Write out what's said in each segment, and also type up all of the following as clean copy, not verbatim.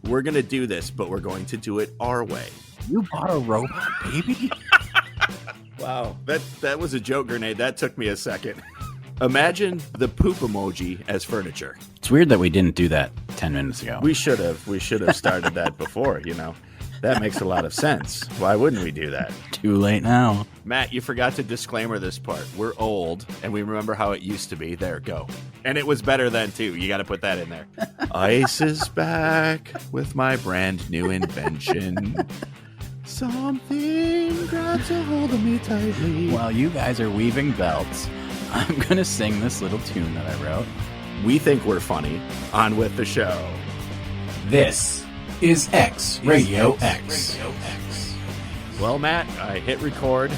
we're going to do this, but we're going to do it our way. You bought a robot, baby? Wow, that was a joke grenade. That took me a second. Imagine the poop emoji as furniture. It's weird that we didn't do that 10 minutes ago. We should have started that before, you know. That makes a lot of sense. Why wouldn't we do that? Too late now. Matt, you forgot to disclaimer this part. We're old, and we remember how it used to be. There, go. And it was better then, too. You got to put that in there. Ice is back with my brand new invention. Something grabs a hold of me tightly. While you guys are weaving belts, I'm going to sing this little tune that I wrote. We think we're funny. On with the show. This is XRadioXer. Well, Matt, I hit record.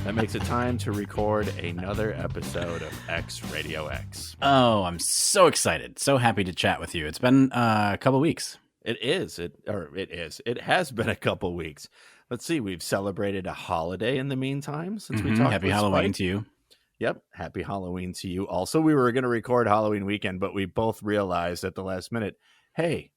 That makes it time to record another episode of XRadioXer. Oh, I'm so excited. So happy to chat with you. It's been a couple weeks. It is. It has been a couple weeks. Let's see. We've celebrated a holiday in the meantime since we talked. Happy Halloween to you. Yep. Happy Halloween to you. Also, we were going to record Halloween weekend, but we both realized at the last minute, hey,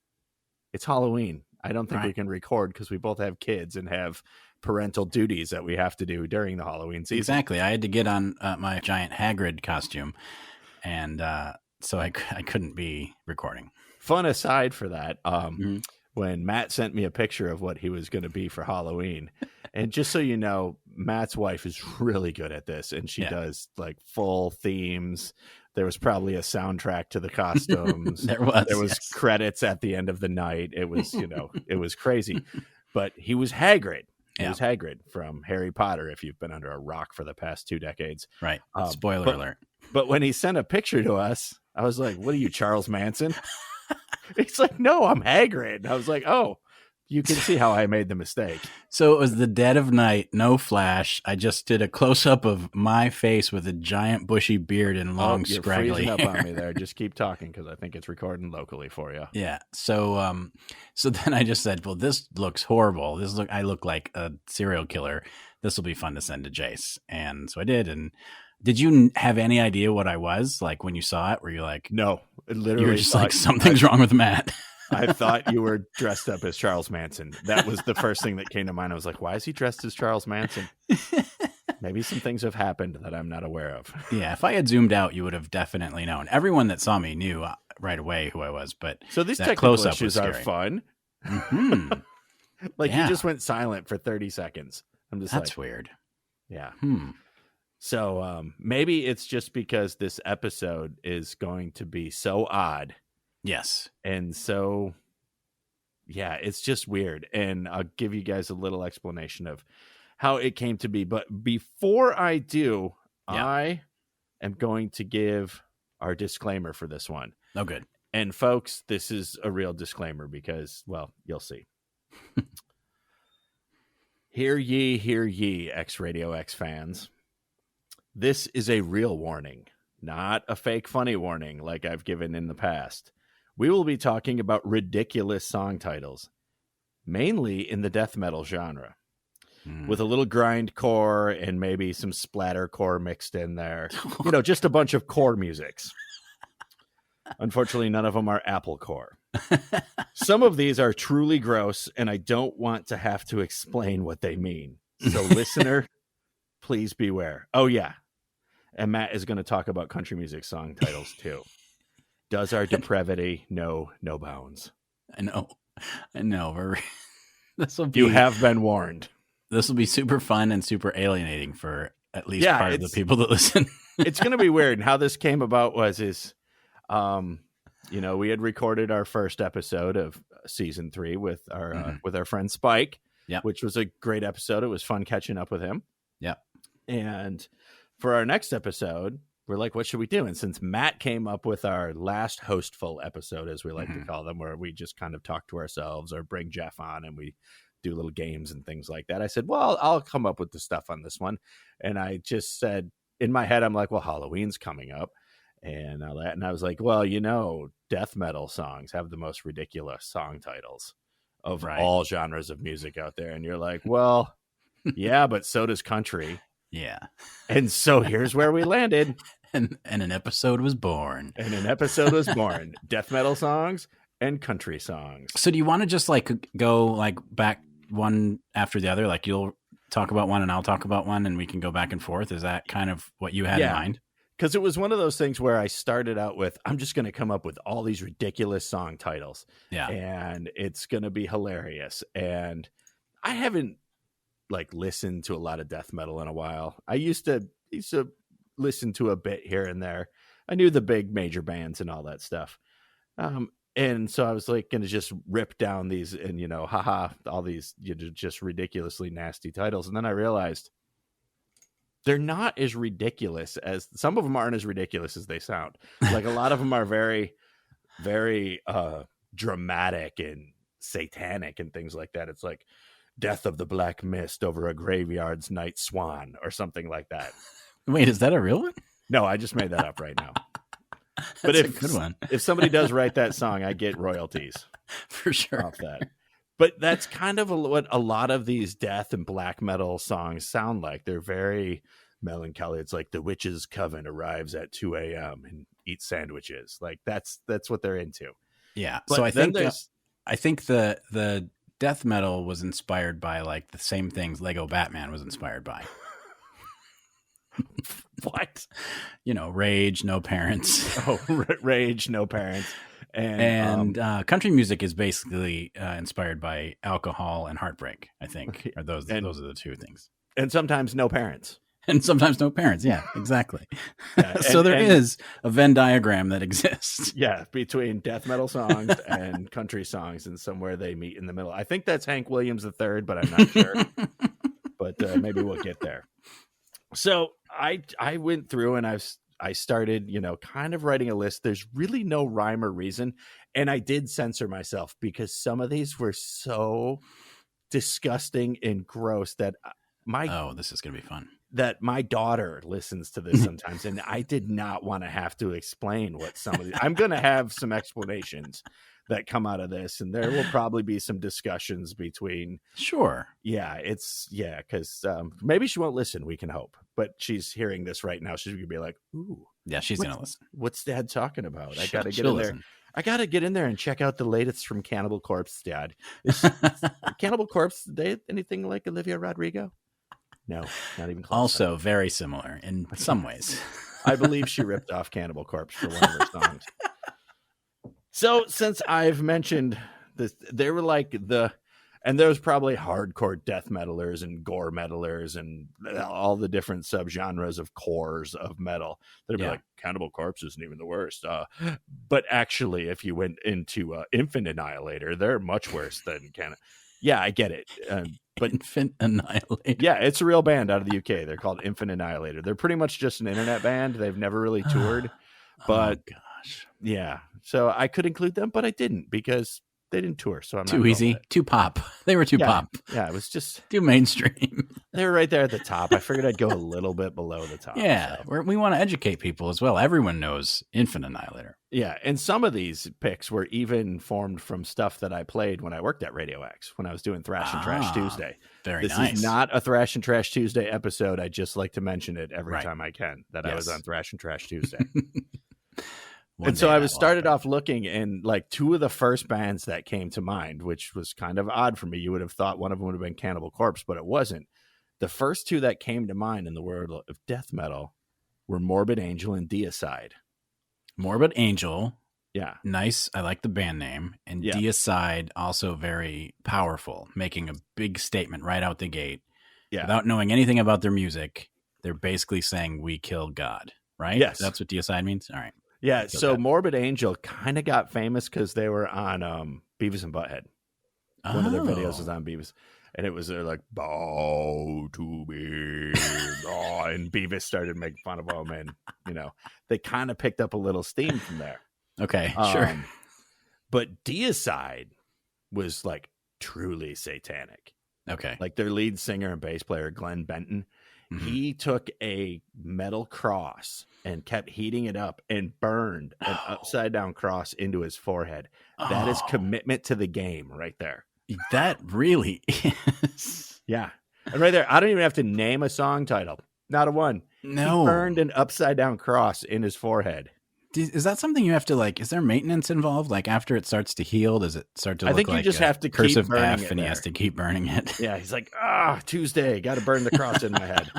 it's Halloween. I don't think we can record because we both have kids and have parental duties that we have to do during the Halloween season. Exactly. I had to get on my giant Hagrid costume, and so I couldn't be recording. Fun aside for that, when Matt sent me a picture of what he was going to be for Halloween, and just so you know, Matt's wife is really good at this, and she does like full themes. There was probably a soundtrack to the costumes. There was credits at the end of the night. It was, it was crazy. But he was Hagrid. He was Hagrid from Harry Potter, if you've been under a rock for the past 2 decades. Right. Spoiler alert. But when he sent a picture to us, I was like, what are you, Charles Manson? He's like, no, I'm Hagrid. I was like, oh, you can see how I made the mistake. So it was the dead of night, no flash. I just did a close-up of my face with a giant bushy beard and long scraggly hair. You're freezing up on me there. Just keep talking because I think it's recording locally for you. Yeah. So so then I just said, well, this looks horrible. I look like a serial killer. This will be fun to send to Jayce. And so I did. And did you have any idea what I was? Like when you saw it, were you like... No. Literally, you were just like, something's wrong with Matt. I thought you were dressed up as Charles Manson. That was the first thing that came to mind. I was like, why is he dressed as Charles Manson? Maybe some things have happened that I'm not aware of. Yeah, if I had zoomed out, you would have definitely known. Everyone that saw me knew right away who I was. But so these technical issues are fun. Mm-hmm. You just went silent for 30 seconds. I'm just That's weird. Yeah. So maybe it's just because this episode is going to be so odd. Yes. And so, yeah, it's just weird. And I'll give you guys a little explanation of how it came to be. But before I do, I am going to give our disclaimer for this one. Oh, good. And folks, this is a real disclaimer because, well, you'll see. Hear ye, XRadioXer fans. This is a real warning, not a fake funny warning like I've given in the past. We will be talking about ridiculous song titles, mainly in the death metal genre, with a little grindcore and maybe some splattercore mixed in there. Just a bunch of core musics. Unfortunately, none of them are Applecore. Some of these are truly gross, and I don't want to have to explain what they mean. So, listener, please beware. Oh, yeah. And Matt is going to talk about country music song titles, too. Does our depravity know no bounds? I know. You have been warned. This will be super fun and super alienating for at least part of the people that listen. It's going to be weird. And how this came about we had recorded our first episode of season 3 with our friend Spike, which was a great episode. It was fun catching up with him. Yeah. And for our next episode, we're like, what should we do? And since Matt came up with our last hostful episode, as we like to call them, where we just kind of talk to ourselves or bring Jeff on and we do little games and things like that, I said, well, I'll come up with the stuff on this one. And I just said, in my head, I'm like, well, Halloween's coming up and all that. And I was like, well, death metal songs have the most ridiculous song titles of all genres of music out there. And you're like, well, yeah, but so does country. Yeah. And so here's where we landed. And an episode was born. Death metal songs and country songs. So do you want to just like go like back one after the other? Like you'll talk about one and I'll talk about one and we can go back and forth. Is that kind of what you had in mind? Because it was one of those things where I started out with, I'm just going to come up with all these ridiculous song titles. Yeah. And it's going to be hilarious. And I haven't like listened to a lot of death metal in a while. I used to listen to a bit here and there. I knew the big major bands and all that stuff. And so I was like going to just rip down these and, you know, all these just ridiculously nasty titles. And then I realized they're not as ridiculous as some of them aren't as ridiculous as they sound. Like a lot of them are very, very dramatic and satanic and things like that. It's like Death of the Black Mist over a graveyard's night swan or something like that. Wait, is that a real one? No, I just made that up right now. That's a good one. If somebody does write that song, I get royalties for sure off that. But that's kind of what a lot of these death and black metal songs sound like. They're very melancholy. It's like the witch's coven arrives at 2 a.m. and eats sandwiches. Like that's what they're into. Yeah. But so I think the death metal was inspired by like the same things Lego Batman was inspired by. What? You know, Rage, No Parents. Rage, No Parents. And country music is basically inspired by alcohol and heartbreak, I think. Or those are the two things. And sometimes no parents. And sometimes no parents. Yeah, exactly. Yeah, so there is a Venn diagram that exists. Yeah, between death metal songs and country songs, and somewhere they meet in the middle. I think that's Hank Williams III, but I'm not sure. But maybe we'll get there. So I went through and I started, you know, kind of writing a list. There's really no rhyme or reason. And I did censor myself because some of these were so disgusting and gross that this is going to be fun. That my daughter listens to this sometimes. And I did not want to have to explain what some of these, I'm going to have some explanations that come out of this. And there will probably be some discussions between. Sure. Yeah, because maybe she won't listen. We can hope. But she's hearing this right now. She's going to be like, ooh. Yeah, she's going to listen. What's Dad talking about? I got to get in there. I got to get in there and check out the latest from Cannibal Corpse, Dad. Is Cannibal Corpse, anything like Olivia Rodrigo? No, not even close. Also very similar in some ways. I believe she ripped off Cannibal Corpse for one of her songs. So since I've mentioned this, they were like and there's probably hardcore death metalers and gore metalers and all the different subgenres of cores of metal. They'd be like, Cannibal Corpse isn't even the worst. But actually, if you went into Infant Annihilator, they're much worse than Cannibal. Yeah, I get it. But Infant Annihilator. Yeah, it's a real band out of the UK. They're called Infant Annihilator. They're pretty much just an internet band. They've never really toured. But yeah, so I could include them, but I didn't because they didn't tour. So I'm too easy, too pop. They were too pop. Yeah, it was just too mainstream. They were right there at the top. I figured I'd go a little bit below the top. Yeah, so. We want to educate people as well. Everyone knows Infant Annihilator. Yeah, and some of these picks were even formed from stuff that I played when I worked at Radio X, when I was doing Thrash and Trash Tuesday. Very nice. This is not a Thrash and Trash Tuesday episode. I just like to mention it every time I can, that I was on Thrash and Trash Tuesday. And so I started off looking, and like two of the first bands that came to mind, which was kind of odd for me. You would have thought one of them would have been Cannibal Corpse, but it wasn't. The first two that came to mind in the world of death metal were Morbid Angel and Deicide. Morbid Angel. Yeah. Nice. I like the band name. And Deicide, also very powerful, making a big statement right out the gate. Yeah. Without knowing anything about their music, they're basically saying, we killed God, right? Yes. That's what Deicide means? All right. Yeah, so Morbid Angel kind of got famous because they were on Beavis and Butthead. One of their videos was on Beavis. And it was like, bow to me. And Beavis started making fun of them. And, you know, they kind of picked up a little steam from there. Okay, sure. But Deicide was like truly satanic. Okay. Like their lead singer and bass player, Glenn Benton, he took a metal cross and kept heating it up and burned an upside down cross into his forehead. That is commitment to the game right there. That really is. Yeah. And right there, I don't even have to name a song title. Not a one. No. He burned an upside down cross in his forehead. Is that something you have to like? Is there maintenance involved? Like after it starts to heal, does it start to? I look think you like just have to keep cursive burning F, it and he there. has to keep burning it. Yeah, he's like, Tuesday, got to burn the cross in my head.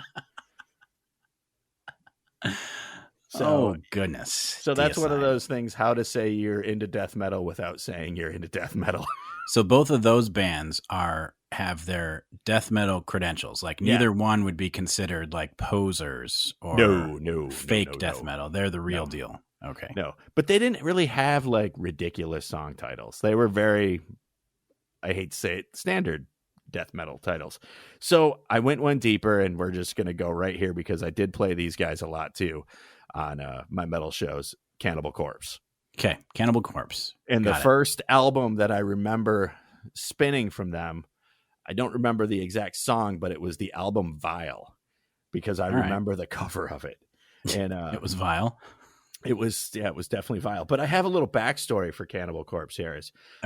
So, oh goodness! So that's one of DSI. those things. How to say you're into death metal without saying you're into death metal. So both of those bands have their death metal credentials. Like neither one would be considered like posers or fake death metal. They're the real deal. Okay. No, but they didn't really have like ridiculous song titles. They were very, I hate to say it, standard death metal titles. So I went one deeper, and we're just going to go right here because I did play these guys a lot too on my metal shows, Cannibal Corpse. Okay, Cannibal Corpse. And the first album that I remember spinning from them, I don't remember the exact song, but it was the album Vile, because I remember the cover of it. And it was Vile. It was definitely Vile. But I have a little backstory for Cannibal Corpse here.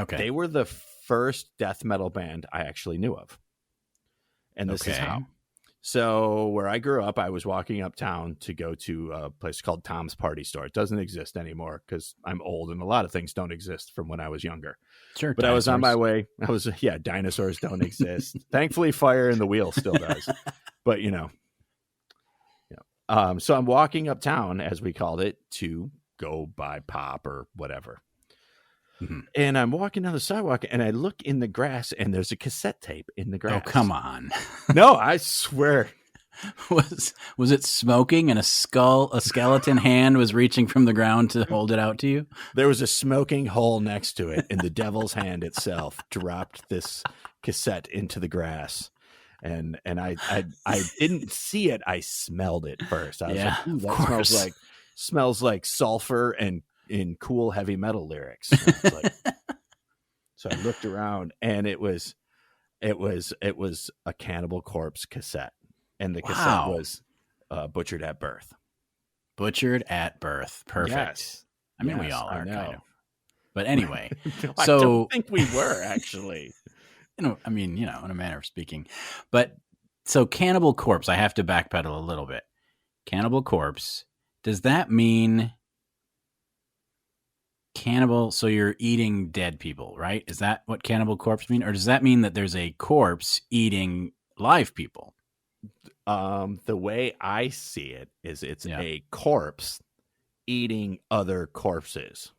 They were the first death metal band I actually knew of. And this is how. So where I grew up, I was walking uptown to go to a place called Tom's Party Store. It doesn't exist anymore because I'm old and a lot of things don't exist from when I was younger. Sure. But dinosaurs. I was on my way. Dinosaurs don't exist. Thankfully, Fire in the Wheel still does. But, so I'm walking uptown, as we called it, to go buy pop or whatever. Mm-hmm. And I'm walking down the sidewalk, and I look in the grass, and there's a cassette tape in the grass. Oh, come on. No, I swear. Was it smoking and a skeleton hand was reaching from the ground to hold it out to you? There was a smoking hole next to it, and the devil's hand itself dropped this cassette into the grass. And I didn't see it. I smelled it first. I was like, that smells like sulfur and in cool heavy metal lyrics. So I looked around, and it was a Cannibal Corpse cassette, and the cassette was Butchered at Birth. Butchered at Birth. Perfect. Yes. I mean, we all are kind of. But anyway, I don't think we were actually. In a manner of speaking. But so Cannibal Corpse, I have to backpedal a little bit. Cannibal Corpse, does that mean cannibal? So you're eating dead people, right? Is that what Cannibal Corpse mean? Or does that mean that there's a corpse eating live people? The way I see it is it's a corpse eating other corpses.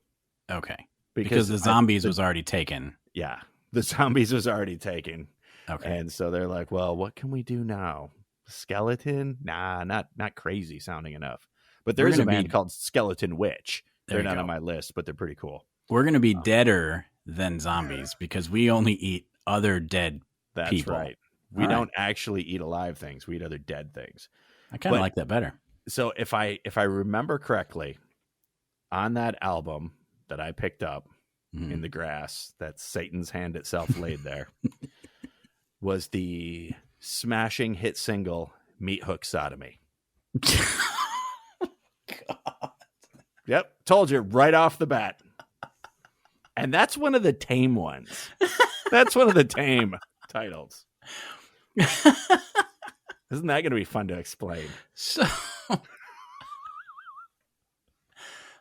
Okay. Because the zombies was already taken. Yeah. The zombies was already taken. Okay. And so they're like, well, what can we do now? Skeleton? Nah, not crazy sounding enough. But there is a band called Skeleton Witch. They're not on my list, but they're pretty cool. We're going to be deader than zombies because we only eat other dead people. That's right. We don't actually eat alive things. We eat other dead things. I kind of like that better. So if I remember correctly, on that album that I picked up, in the grass that Satan's hand itself laid there was the smashing hit single Meat Hook Sodomy. God. Yep. Told you right off the bat. And that's one of the tame ones. That's one of the tame titles. Isn't that going to be fun to explain? So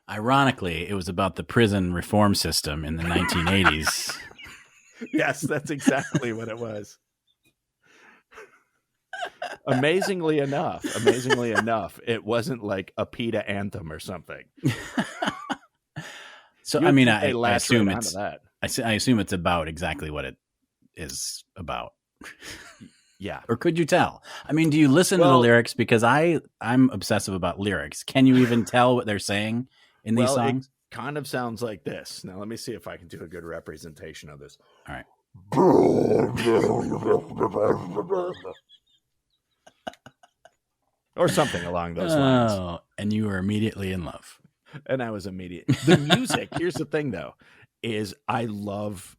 ironically, it was about the prison reform system in the 1980s. Yes, that's exactly what it was. Amazingly enough, it wasn't like a PETA anthem or something. So, I mean, I assume I assume it's about exactly what it is about. Yeah. Or could you tell? I mean, do you listen to the lyrics? Because I'm obsessive about lyrics. Can you even tell what they're saying in these songs? It kind of sounds like this. Now, let me see if I can do a good representation of this. All right. Or something along those lines. Oh, and you were immediately in love. And I was immediate. The music, here's the thing, though, is I love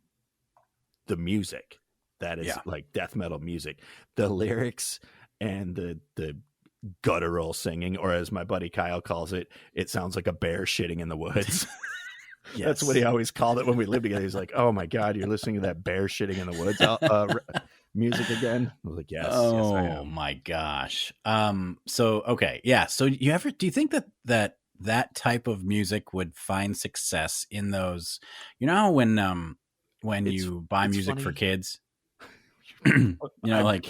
the music. That is like death metal music. The lyrics and the guttural singing, or as my buddy Kyle calls it, it sounds like a bear shitting in the woods. Yes. That's what he always called it when we lived together. He's like, "Oh my God, you're listening to that bear shitting in the woods music again?" I was like, "Yes." Oh yes, I am. My gosh. So okay, yeah. So do you think that that type of music would find success in those, you know, how when you buy music funny. for kids, you know,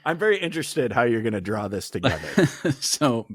I'm very interested how you're going to draw this together. So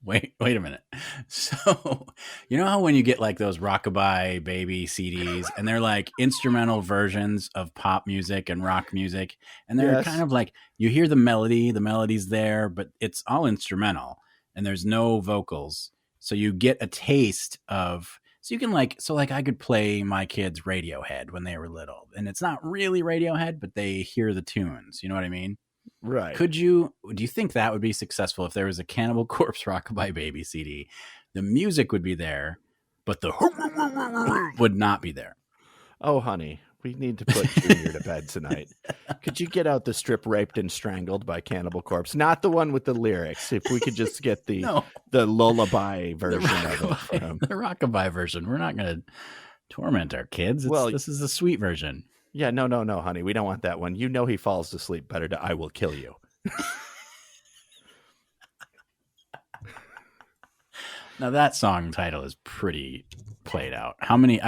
wait a minute. So, you know how when you get like those Rockabye Baby CDs and they're like instrumental versions of pop music and rock music, and they're kind of like, you hear the melody's there, but it's all instrumental and there's no vocals. So you get a taste of, so you can like I could play my kids Radiohead when they were little, and it's not really Radiohead, but they hear the tunes. You know what I mean? Right. Do you think that would be successful if there was a Cannibal Corpse Rockabye Baby CD? The music would be there, but the would not be there. Oh, honey, we need to put Junior to bed tonight. Could you get out the Strip Raped and Strangled by Cannibal Corpse? Not the one with the lyrics. If we could just get the lullaby version of it for him. The Rockabye version. We're not going to torment our kids. This is the sweet version. Yeah, no, honey. We don't want that one. You know he falls asleep better to I Will Kill You. Now that song title is pretty played out. How many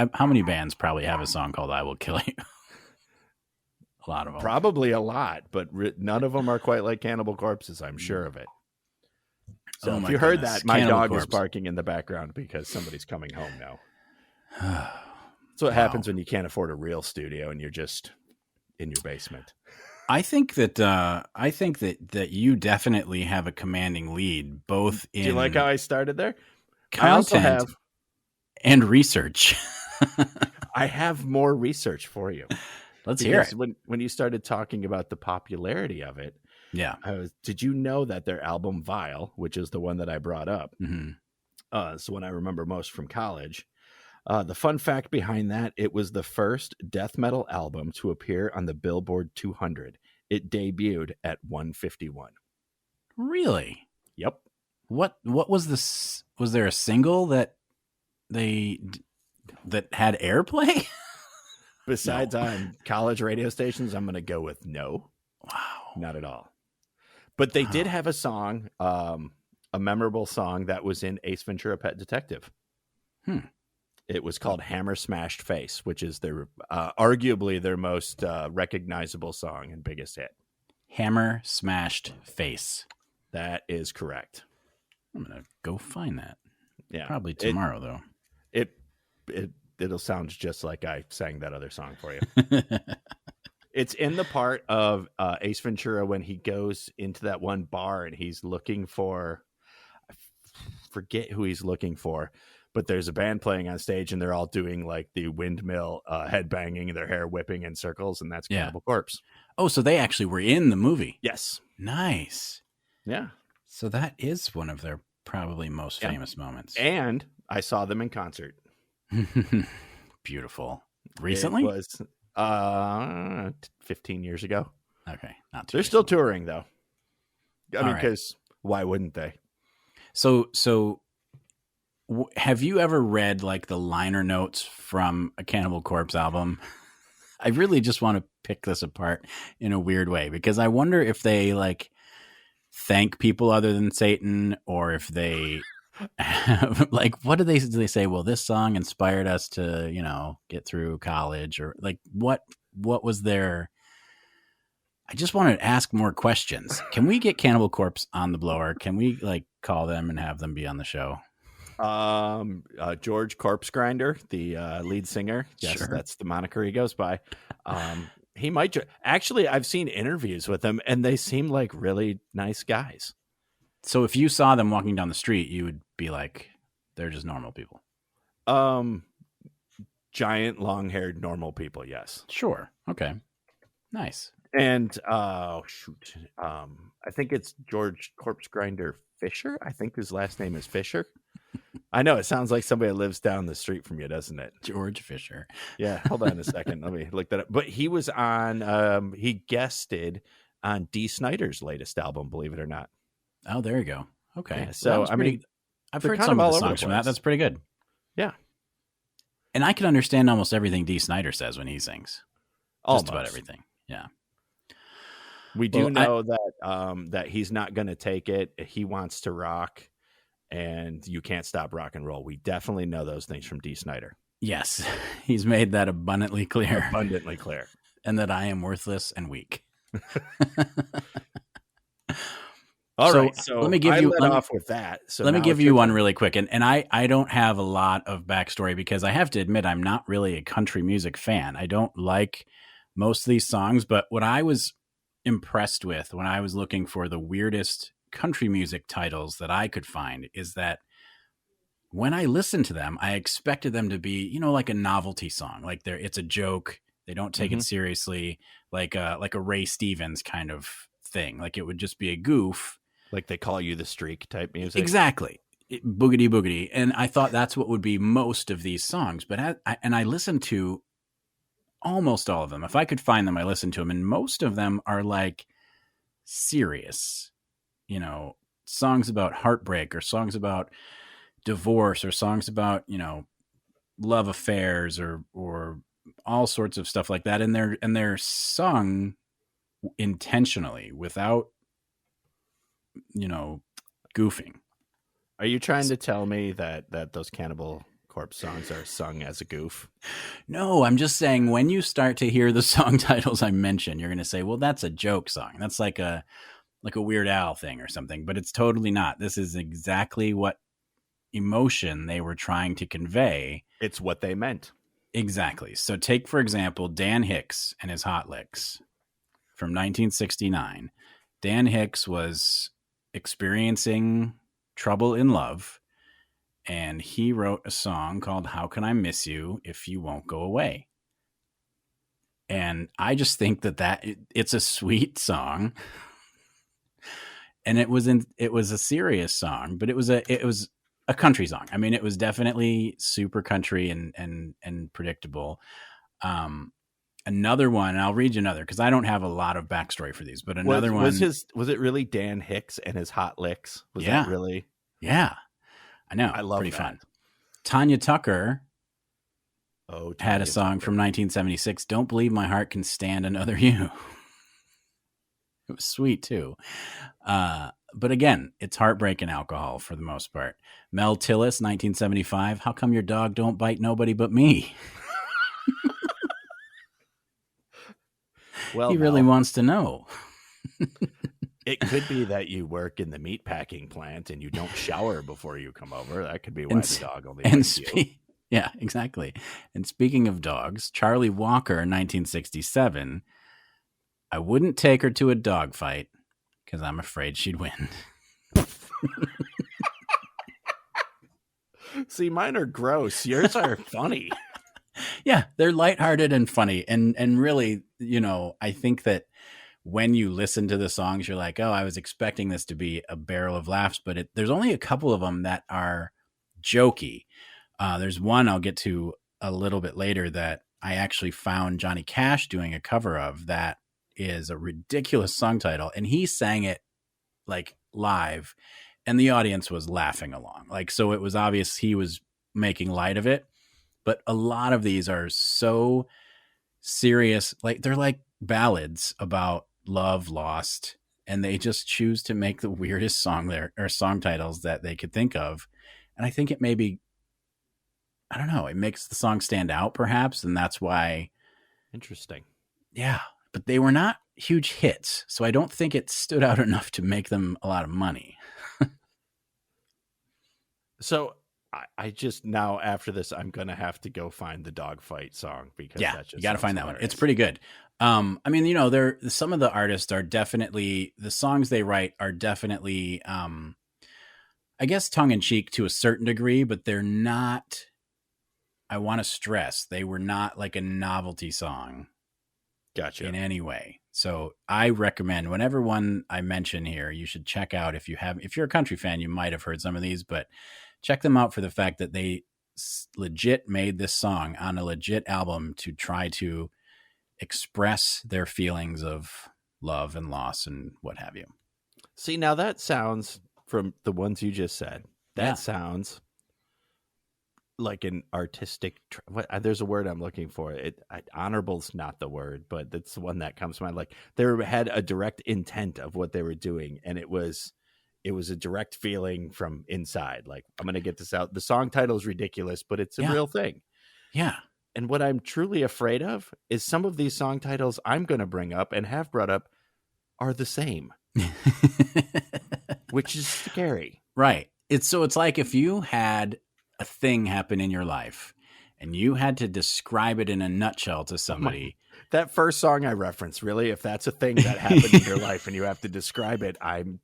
bands probably have a song called I Will Kill You? A lot of them. Probably a lot, but none of them are quite like Cannibal Corpses. I'm sure of it. So if you heard that, my dog is barking in the background because somebody's coming home now. That's what happens when you can't afford a real studio and you're just in your basement. I think that you definitely have a commanding lead, both in. Do you like how I started there? Content I also have and research. I have more research for you. Let's hear it. When you started talking about the popularity of it, yeah. Did you know that their album Vile, which is the one that I brought up, is the one I remember most from college. The fun fact behind that, it was the first death metal album to appear on the Billboard 200. It debuted at 151. Really? Yep. What was this? Was there a single that had airplay? Besides on college radio stations, I'm going to go with no. Wow. Not at all. But they did have a song, a memorable song that was in Ace Ventura: Pet Detective. It was called Hammer Smashed Face, which is their arguably their most recognizable song and biggest hit. Hammer Smashed Face. That is correct. I'm going to go find that. Yeah. Probably tomorrow, though. It'll sound just like I sang that other song for you. It's in the part of Ace Ventura when he goes into that one bar and he's looking for, I forget who he's looking for, but there's a band playing on stage and they're all doing like the windmill headbanging and their hair whipping in circles, and that's Cannibal Corpse. Oh, so they actually were in the movie. Yes. Nice. Yeah. So that is one of their probably most famous moments. And I saw them in concert. Beautiful. Recently? It was 15 years ago. Okay. Not too They're still touring though. I mean, because why wouldn't they? So have you ever read like the liner notes from a Cannibal Corpse album? I really just want to pick this apart in a weird way, because I wonder if they like thank people other than Satan, or if they have, like, what do they say? Well, this song inspired us to, get through college, or like what was their, I just wanted to ask more questions. Can we get Cannibal Corpse on the blower? Can we like call them and have them be on the show? George Corpse Grinder, the lead singer. Yes, sure. That's the moniker he goes by. He might actually, I've seen interviews with them and they seem like really nice guys. So if you saw them walking down the street, you would be like, they're just normal people. Giant long-haired normal people. Yes. Sure. Okay. Nice. And I think it's George Corpse Grinder Fisher. I think his last name is Fisher. I know it sounds like somebody that lives down the street from you, doesn't it? George Fisher. Yeah. Hold on a second. Let me look that up. But he was on, he guested on Dee Snider's latest album, believe it or not. Oh, there you go. Okay. Yeah, so, I've heard some of the songs from that. That's pretty good. Yeah. And I can understand almost everything Dee Snider says when he sings. Almost. Just about everything. Yeah. We do know that he's not going to take it. He wants to rock. and You Can't Stop Rock and Roll. We definitely know those things from Dee Snider. Yes, he's made that abundantly clear. Abundantly clear. And that I am worthless and weak. All right, so let me give you off with that. So let me give you one really quick, and I don't have a lot of backstory because I have to admit I'm not really a country music fan. I don't like most of these songs, but what I was impressed with when I was looking for the weirdest country music titles that I could find is that when I listened to them, I expected them to be, you know, like a novelty song, like it's a joke. They don't take it seriously, like a Ray Stevens kind of thing. Like it would just be a goof. Like They Call You the Streak type music. Exactly. Boogity boogity. And I thought that's what would be most of these songs. But I listened to almost all of them. If I could find them, I listened to them. And most of them are like serious, you know, songs about heartbreak or songs about divorce or songs about, you know, love affairs or all sorts of stuff like that. And they're sung intentionally without, you know, goofing. Are you trying to tell me that those Cannibal Corpse songs are sung as a goof? No, I'm just saying when you start to hear the song titles I mentioned, you're going to say, well, that's a joke song. That's like a Weird Al thing or something, but it's totally not. This is exactly what emotion they were trying to convey. It's what they meant. Exactly. So take, for example, Dan Hicks and his Hot Licks from 1969. Dan Hicks was experiencing trouble in love, and he wrote a song called How Can I Miss You If You Won't Go Away? And I just think that it's a sweet song. And it was a serious song, but it was a country song. I mean, it was definitely super country and predictable. Another one, and I'll read you another because I don't have a lot of backstory for these, but another one was it really Dan Hicks and his Hot Licks? Was that really? Yeah, I know. I love pretty that. Fun. Tanya Tucker had a song Tucker from 1976. Don't Believe My Heart Can Stand Another You. It was sweet too. But again, it's heartbreak and alcohol for the most part. Mel Tillis, 1975. How come your dog don't bite nobody but me? Well, he really wants to know. It could be that you work in the meat packing plant and you don't shower before you come over. That could be why the dog only bites you. Yeah, exactly. And speaking of dogs, Charlie Walker, 1967. I wouldn't take her to a dog fight because I'm afraid she'd win. See, mine are gross. Yours are funny. Yeah, they're lighthearted and funny. And really, you know, I think that when you listen to the songs, you're like, oh, I was expecting this to be a barrel of laughs, but there's only a couple of them that are jokey. There's one I'll get to a little bit later that I actually found Johnny Cash doing a cover of that is a ridiculous song title. And he sang it like live and the audience was laughing along. Like, so it was obvious he was making light of it. But a lot of these are so serious. Like they're like ballads about love lost. And they just choose to make the weirdest song there or song titles that they could think of. And I think it maybe, I don't know, it makes the song stand out perhaps. And that's why. Interesting. Yeah. But they were not huge hits. So I don't think it stood out enough to make them a lot of money. So I just now after this, I'm going to have to go find the dogfight song because that just you got to find that hilarious. one. It's pretty good. I mean, you know, some of the artists are definitely, the songs they write are definitely, I guess tongue in cheek to a certain degree, but they're not, I want to stress, they were not like a novelty song. Gotcha. In any way. So I recommend whenever one I mention here, you should check out if you're a country fan, you might have heard some of these, but check them out for the fact that they legit made this song on a legit album to try to express their feelings of love and loss and what have you. See, now that sounds, from the ones you just said, that sounds like an artistic, there's a word I'm looking for. Honorable's not the word, but it's the one that comes to mind. Like they had a direct intent of what they were doing. And it was it was a direct feeling from inside. Like, I'm going to get this out. The song title is ridiculous, but it's a real thing. Yeah. And what I'm truly afraid of is some of these song titles I'm going to bring up and have brought up are the same, which is scary. Right. It's like if you had a thing happen in your life and you had to describe it in a nutshell to somebody. That first song I referenced, really, if that's a thing that happened in your life and you have to describe it, I'm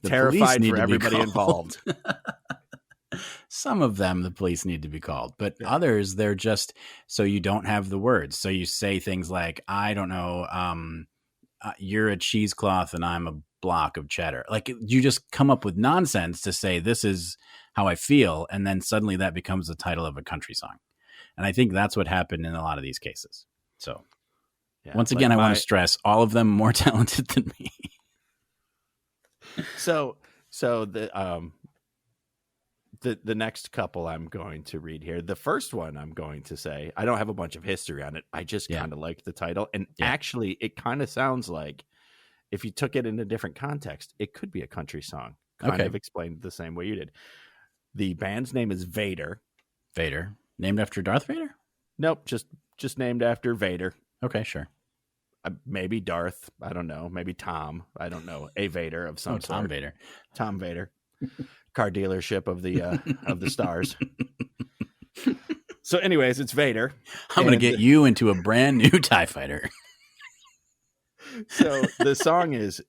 terrified for everybody involved. Some of them, the police need to be called, but others, they're just so you don't have the words. So you say things like, I don't know, you're a cheesecloth and I'm a block of cheddar. Like, you just come up with nonsense to say, this is how I feel. And then suddenly that becomes the title of a country song. And I think that's what happened in a lot of these cases. So once again, I want to stress all of them more talented than me. So the next couple I'm going to read here, the first one I'm going to say, I don't have a bunch of history on it. I just kind of liked the title. And actually, it kind of sounds like if you took it in a different context, it could be a country song. Kind of explained the same way you did. The band's name is Vader. Vader. Named after Darth Vader? Nope. Just named after Vader. Okay, sure. Maybe Darth. I don't know. Maybe Tom. I don't know. A Vader of some sort. Tom Vader. Tom Vader. Car dealership of the stars. So anyways, it's Vader. I'm going to get you into a brand new TIE fighter. So the song is,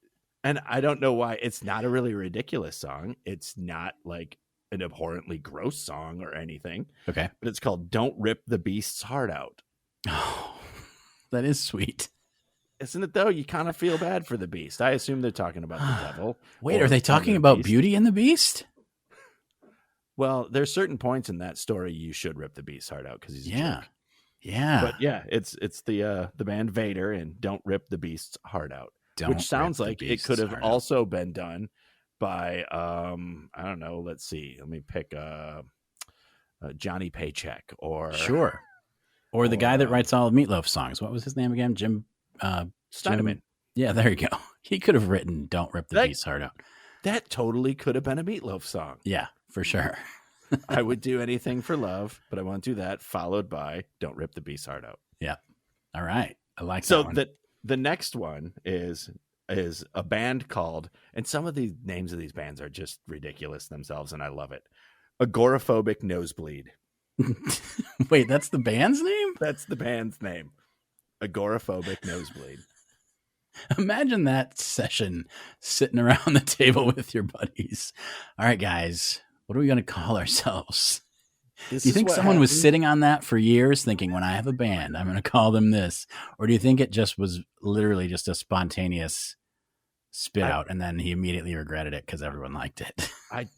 and I don't know why, it's not a really ridiculous song. It's not like an abhorrently gross song or anything. Okay. But it's called Don't Rip the Beast's Heart Out. Oh, that is sweet. Isn't it, though? You kind of feel bad for the beast. I assume they're talking about the devil. Wait, are they talking about Beauty and the Beast? Well, there's certain points in that story you should rip the beast's heart out because he's a jerk. Yeah. But yeah, it's the band Vader and Don't Rip the Beast's Heart Out. Which sounds like it could have also been done by I don't know, let's see. Let me pick Johnny Paycheck or the guy that writes all of Meatloaf songs. What was his name again? Jim Steinman. Yeah, there you go. He could have written Don't Rip the Beast's Heart Out. That totally could have been a Meatloaf song. Yeah, for sure. I would do anything for love, but I won't do that, followed by Don't Rip the Beast's Heart Out. Yeah. All right. I like that one. So the next one is a band called, and some of the names of these bands are just ridiculous themselves, and I love it. Agoraphobic Nosebleed. Wait, that's the band's name? That's the band's name. Agoraphobic Nosebleed. Imagine that session sitting around the table with your buddies. All right, guys, what are we going to call ourselves? Do you think someone was sitting on that for years thinking, when I have a band, I'm going to call them this? Or do you think it just was literally just a spontaneous spit out and then he immediately regretted it because everyone liked it? I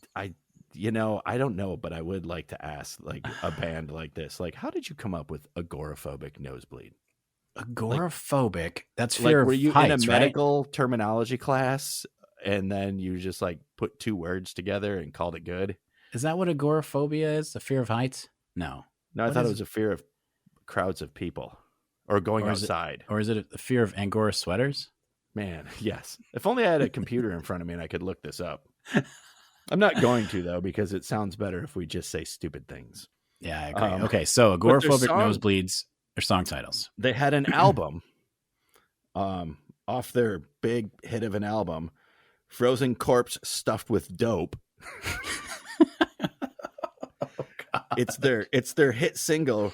don't know, but I would like to ask, like, a band like this, like, how did you come up with Agoraphobic Nosebleed? Agoraphobic? That's fear of heights, were you in a medical right? terminology class and then you just like put two words together and called it good? Is that what agoraphobia is? A fear of heights? No, I thought it was a fear of crowds of people or going outside. Or is it a fear of Angora sweaters? Man, yes. If only I had a computer in front of me and I could look this up. I'm not going to, though, because it sounds better if we just say stupid things. Yeah, I agree. Okay, so agoraphobic nosebleeds are song titles. They had an album off their big hit of an album, Frozen Corpse Stuffed with Dope. It's their hit single,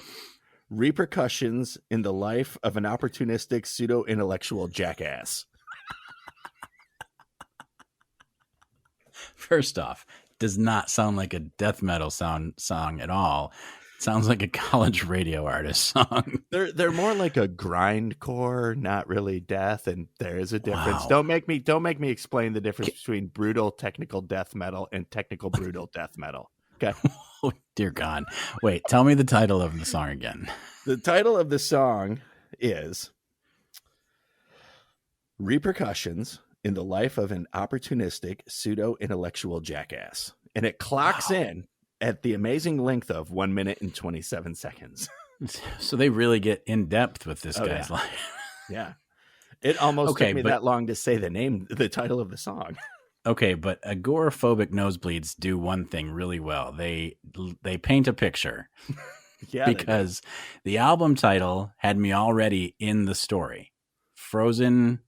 Repercussions in the Life of an Opportunistic Pseudo-Intellectual Jackass. First off, does not sound like a death metal song at all. It sounds like a college radio artist song. They're more like a grindcore, not really death, and there is a difference. Wow. Don't make me explain the difference between brutal technical death metal and technical brutal death metal. Okay. Oh, dear God. Wait, tell me the title of the song again. The title of the song is Repercussions in the Life of an Opportunistic Pseudo-Intellectual Jackass. And it clocks in at the amazing length of 1 minute and 27 seconds. So they really get in depth with this guy's life. Yeah. It almost took me that long to say the title of the song. Okay, but agoraphobic nosebleeds do one thing really well. They paint a picture Yeah, they do. because the album title had me already in the story. Frozen,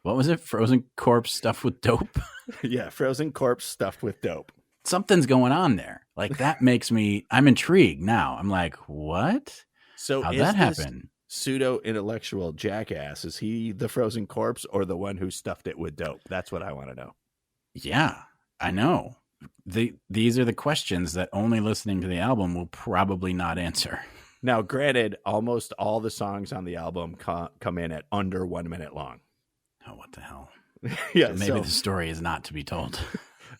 what was it? Frozen corpse stuffed with dope? Yeah, frozen corpse stuffed with dope. Something's going on there. Like that makes me, I'm intrigued now. I'm like, what? So How'd is that this happen? pseudo-intellectual jackass, is he the frozen corpse or the one who stuffed it with dope? That's what I want to know. Yeah, I know. These are the questions that only listening to the album will probably not answer. Now, granted, almost all the songs on the album come in at under 1 minute long. Oh, what the hell? Yeah, Maybe the story is not to be told.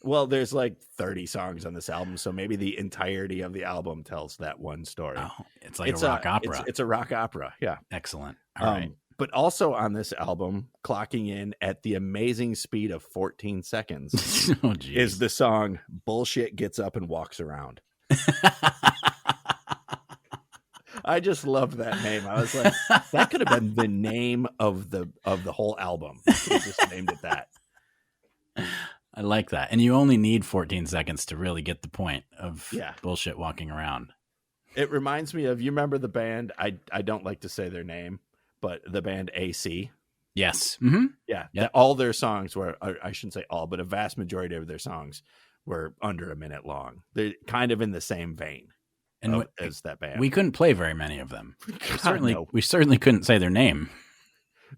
Well, there's like 30 songs on this album, so maybe the entirety of the album tells that one story. Oh, it's like a rock opera. It's a rock opera, yeah. Excellent. All right. But also on this album, clocking in at the amazing speed of 14 seconds Oh, is the song Bullshit Gets Up and Walks Around. I just loved that name. I was like, that could have been the name of the whole album. We just named it that. I like that. And you only need 14 seconds to really get the point of Yeah. bullshit walking around. It reminds me of, you remember the band, I don't like to say their name, but the band AC. Yes. Mm-hmm. Yeah. Yep. All their songs were, I shouldn't say all, but a vast majority of their songs were under a minute long. They're kind of in the same vein as that band. We couldn't play very many of them. No. We certainly couldn't say their name.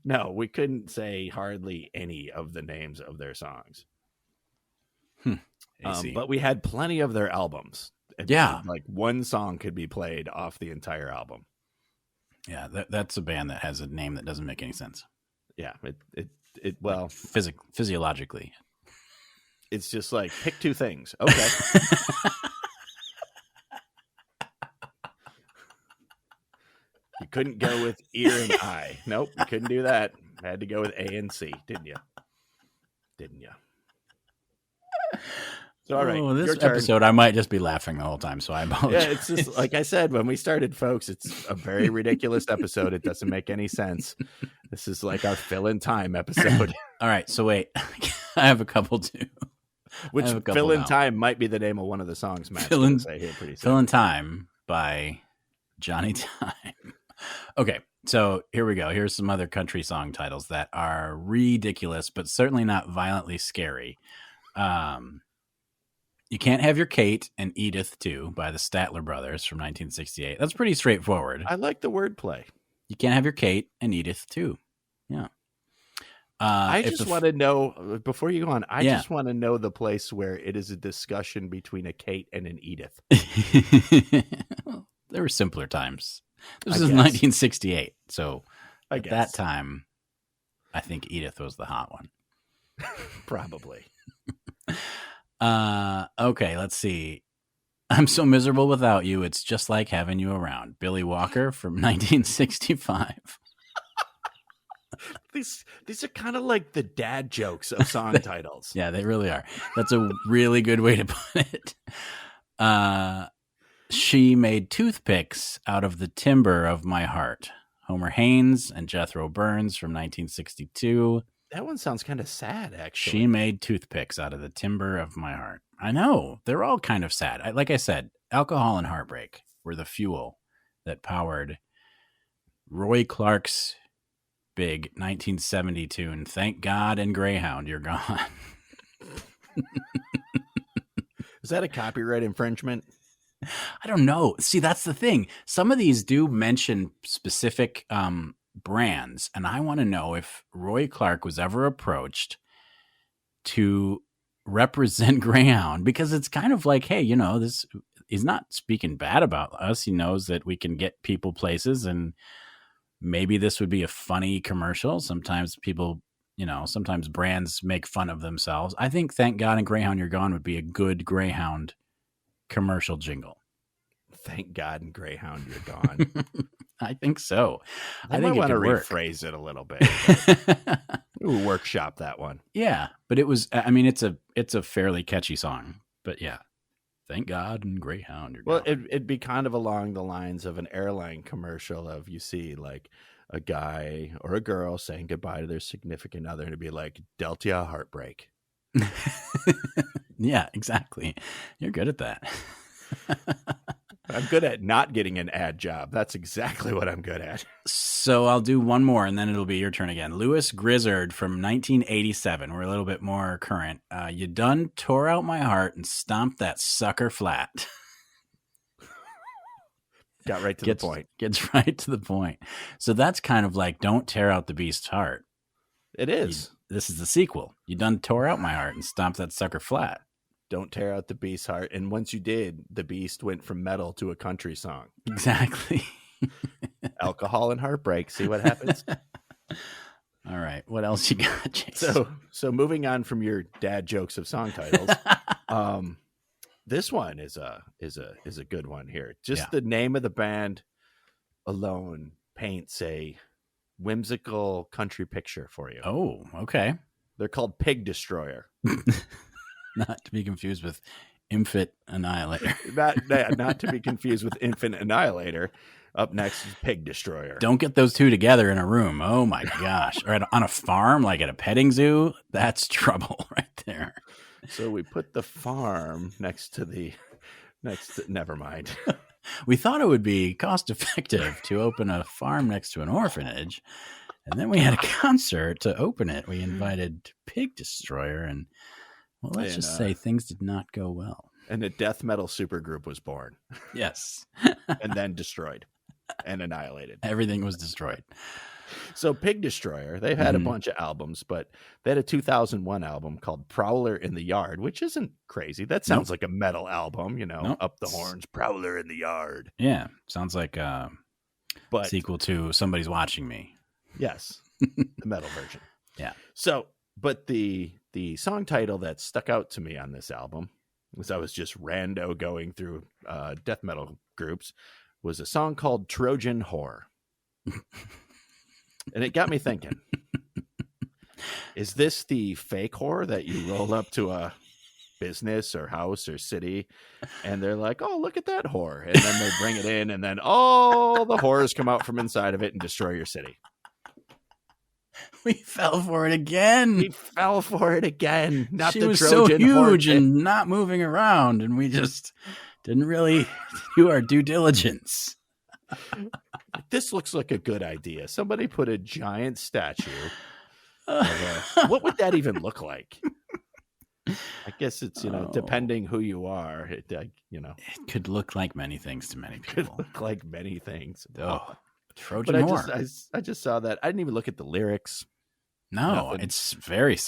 No, we couldn't say hardly any of the names of their songs. But we had plenty of their albums. Yeah. Like one song could be played off the entire album. Yeah, that's a band that has a name that doesn't make any sense. Yeah, well, physiologically. It's just like, pick two things. Okay. You couldn't go with ear and eye. Nope, you couldn't do that. Had to go with A and C, didn't you? So, all right. This episode, I might just be laughing the whole time, so I apologize. Yeah, it's just, like I said, when we started, folks, it's a very ridiculous episode. It doesn't make any sense. This is like our fill in time episode. All right, so wait. I have a couple too. Which fill in time might be the name of one of the songs, Matt. Fill in Time by Johnny Time. Okay, so here we go. Here's some other country song titles that are ridiculous, but certainly not violently scary. You Can't Have Your Kate and Edith Too by the Statler Brothers from 1968. That's pretty straightforward. I like the wordplay. You Can't Have Your Kate and Edith Too. Yeah. I just want to know, before you go on, I just want to know the place where it is a discussion between a Kate and an Edith. There were simpler times. This is 1968. So at that time, I think Edith was the hot one. Probably. Okay, let's see. I'm So Miserable Without You. It's Just Like Having You Around. Billy Walker from 1965. These are kind of like the dad jokes of song titles. Yeah, they really are. That's a really good way to put it. She Made Toothpicks Out of the Timber of My Heart. Homer Haynes and Jethro Burns from 1962. That one sounds kind of sad, actually. She made toothpicks out of the timber of my heart. I know. They're all kind of sad. Like I said, alcohol and heartbreak were the fuel that powered Roy Clark's big 1970 tune, Thank God and Greyhound, You're Gone. Is that a copyright infringement? I don't know. See, that's the thing. Some of these do mention specific brands, and I want to know if Roy Clark was ever approached to represent Greyhound, because it's kind of like, hey, this, he's not speaking bad about us. He knows that we can get people places, and maybe this would be a funny commercial. Sometimes people, sometimes brands make fun of themselves. I think Thank God and Greyhound You're Gone would be a good Greyhound commercial jingle. Thank God and Greyhound You're Gone. I think so. I think want to rephrase it a little bit. Ooh, workshop that one. Yeah, but it was. I mean, it's a fairly catchy song. But yeah, Thank God and Greyhound You're Gone. Well, it'd be kind of along the lines of an airline commercial of, you see like a guy or a girl saying goodbye to their significant other, and it'd be like, dealt ya a heartbreak. Yeah, exactly. You're good at that. I'm good at not getting an ad job. That's exactly what I'm good at. So I'll do one more, and then it'll be your turn again. Louis Grizzard from 1987. We're a little bit more current. You done tore out my heart and stomped that sucker flat. Got right to the point. Gets right to the point. So that's kind of like Don't Tear Out the Beast's Heart. It is. This is the sequel. You done tore out my heart and stomped that sucker flat. Don't tear out the beast's heart. And once you did, the beast went from metal to a country song. Exactly. Alcohol and heartbreak. See what happens? All right. What else you got, Jayce? So moving on from your dad jokes of song titles, this one is a good one here. Just the name of the band alone paints a whimsical country picture for you. Oh, okay. They're called Pig Destroyer. Not to be confused with Infant Annihilator. not to be confused with Infant Annihilator. Up next is Pig Destroyer. Don't get those two together in a room. Oh my gosh. Or on a farm, like at a petting zoo. That's trouble right there. So we put the farm next to never mind. We thought it would be cost effective to open a farm next to an orphanage. And then we had a concert to open it. We invited Pig Destroyer, and well, let's just say things did not go well. And a death metal supergroup was born. Yes. And then destroyed and annihilated. Everything was destroyed. So Pig Destroyer, they've had a bunch of albums, but they had a 2001 album called Prowler in the Yard, which isn't crazy. That sounds like a metal album, you know, up the horns, Prowler in the Yard. Yeah. Sounds like a sequel to Somebody's Watching Me. Yes. The metal version. Yeah. So, but the song title that stuck out to me on this album, as I was just rando going through death metal groups, was a song called Trojan Whore. And it got me thinking, is this the fake whore that you roll up to a business or house or city and they're like, oh, look at that whore. And then they bring it in and then all the whores come out from inside of it and destroy your city. We fell for it again. Not she the was Trojan so huge whore. and not moving around, and we just didn't really do our due diligence. This looks like a good idea. Somebody put a giant statue. What would that even look like? I guess it's, depending who you are, it could look like many things to many people. Could look like many things. Oh, Trojan but Whore. I just saw that. I didn't even look at the lyrics. No, Nothing. It's very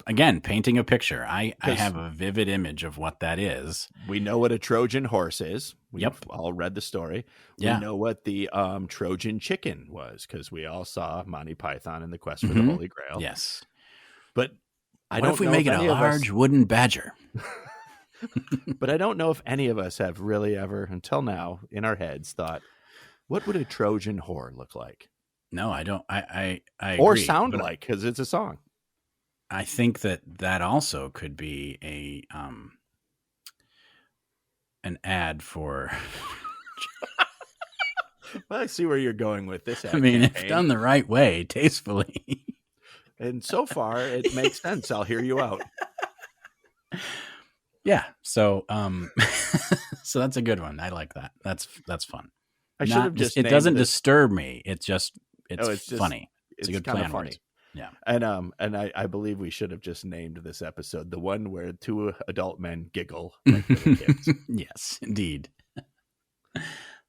again, painting a picture. I have a vivid image of what that is. We know what a Trojan horse is. We've Yep. all read the story. Yeah. We know what the Trojan chicken was because we all saw Monty Python and the Quest for the Holy Grail. Yes. But What if we make it a large wooden badger? But I don't know if any of us have really ever, until now, in our heads thought, what would a Trojan whore look like? No, I don't. I or agree, sound but like, because it's a song. I think that also could be an ad for. Well, I see where you're going with this. I mean, campaign. if done the right way, tastefully. And so far, it makes sense. I'll hear you out. Yeah. So, so that's a good one. I like that. That's fun. I should have just. It named doesn't this- disturb me. It's just just funny. It's a good kind plan. of funny. Yeah. And I believe we should have just named this episode the one where two adult men giggle like little kids. Yes, indeed.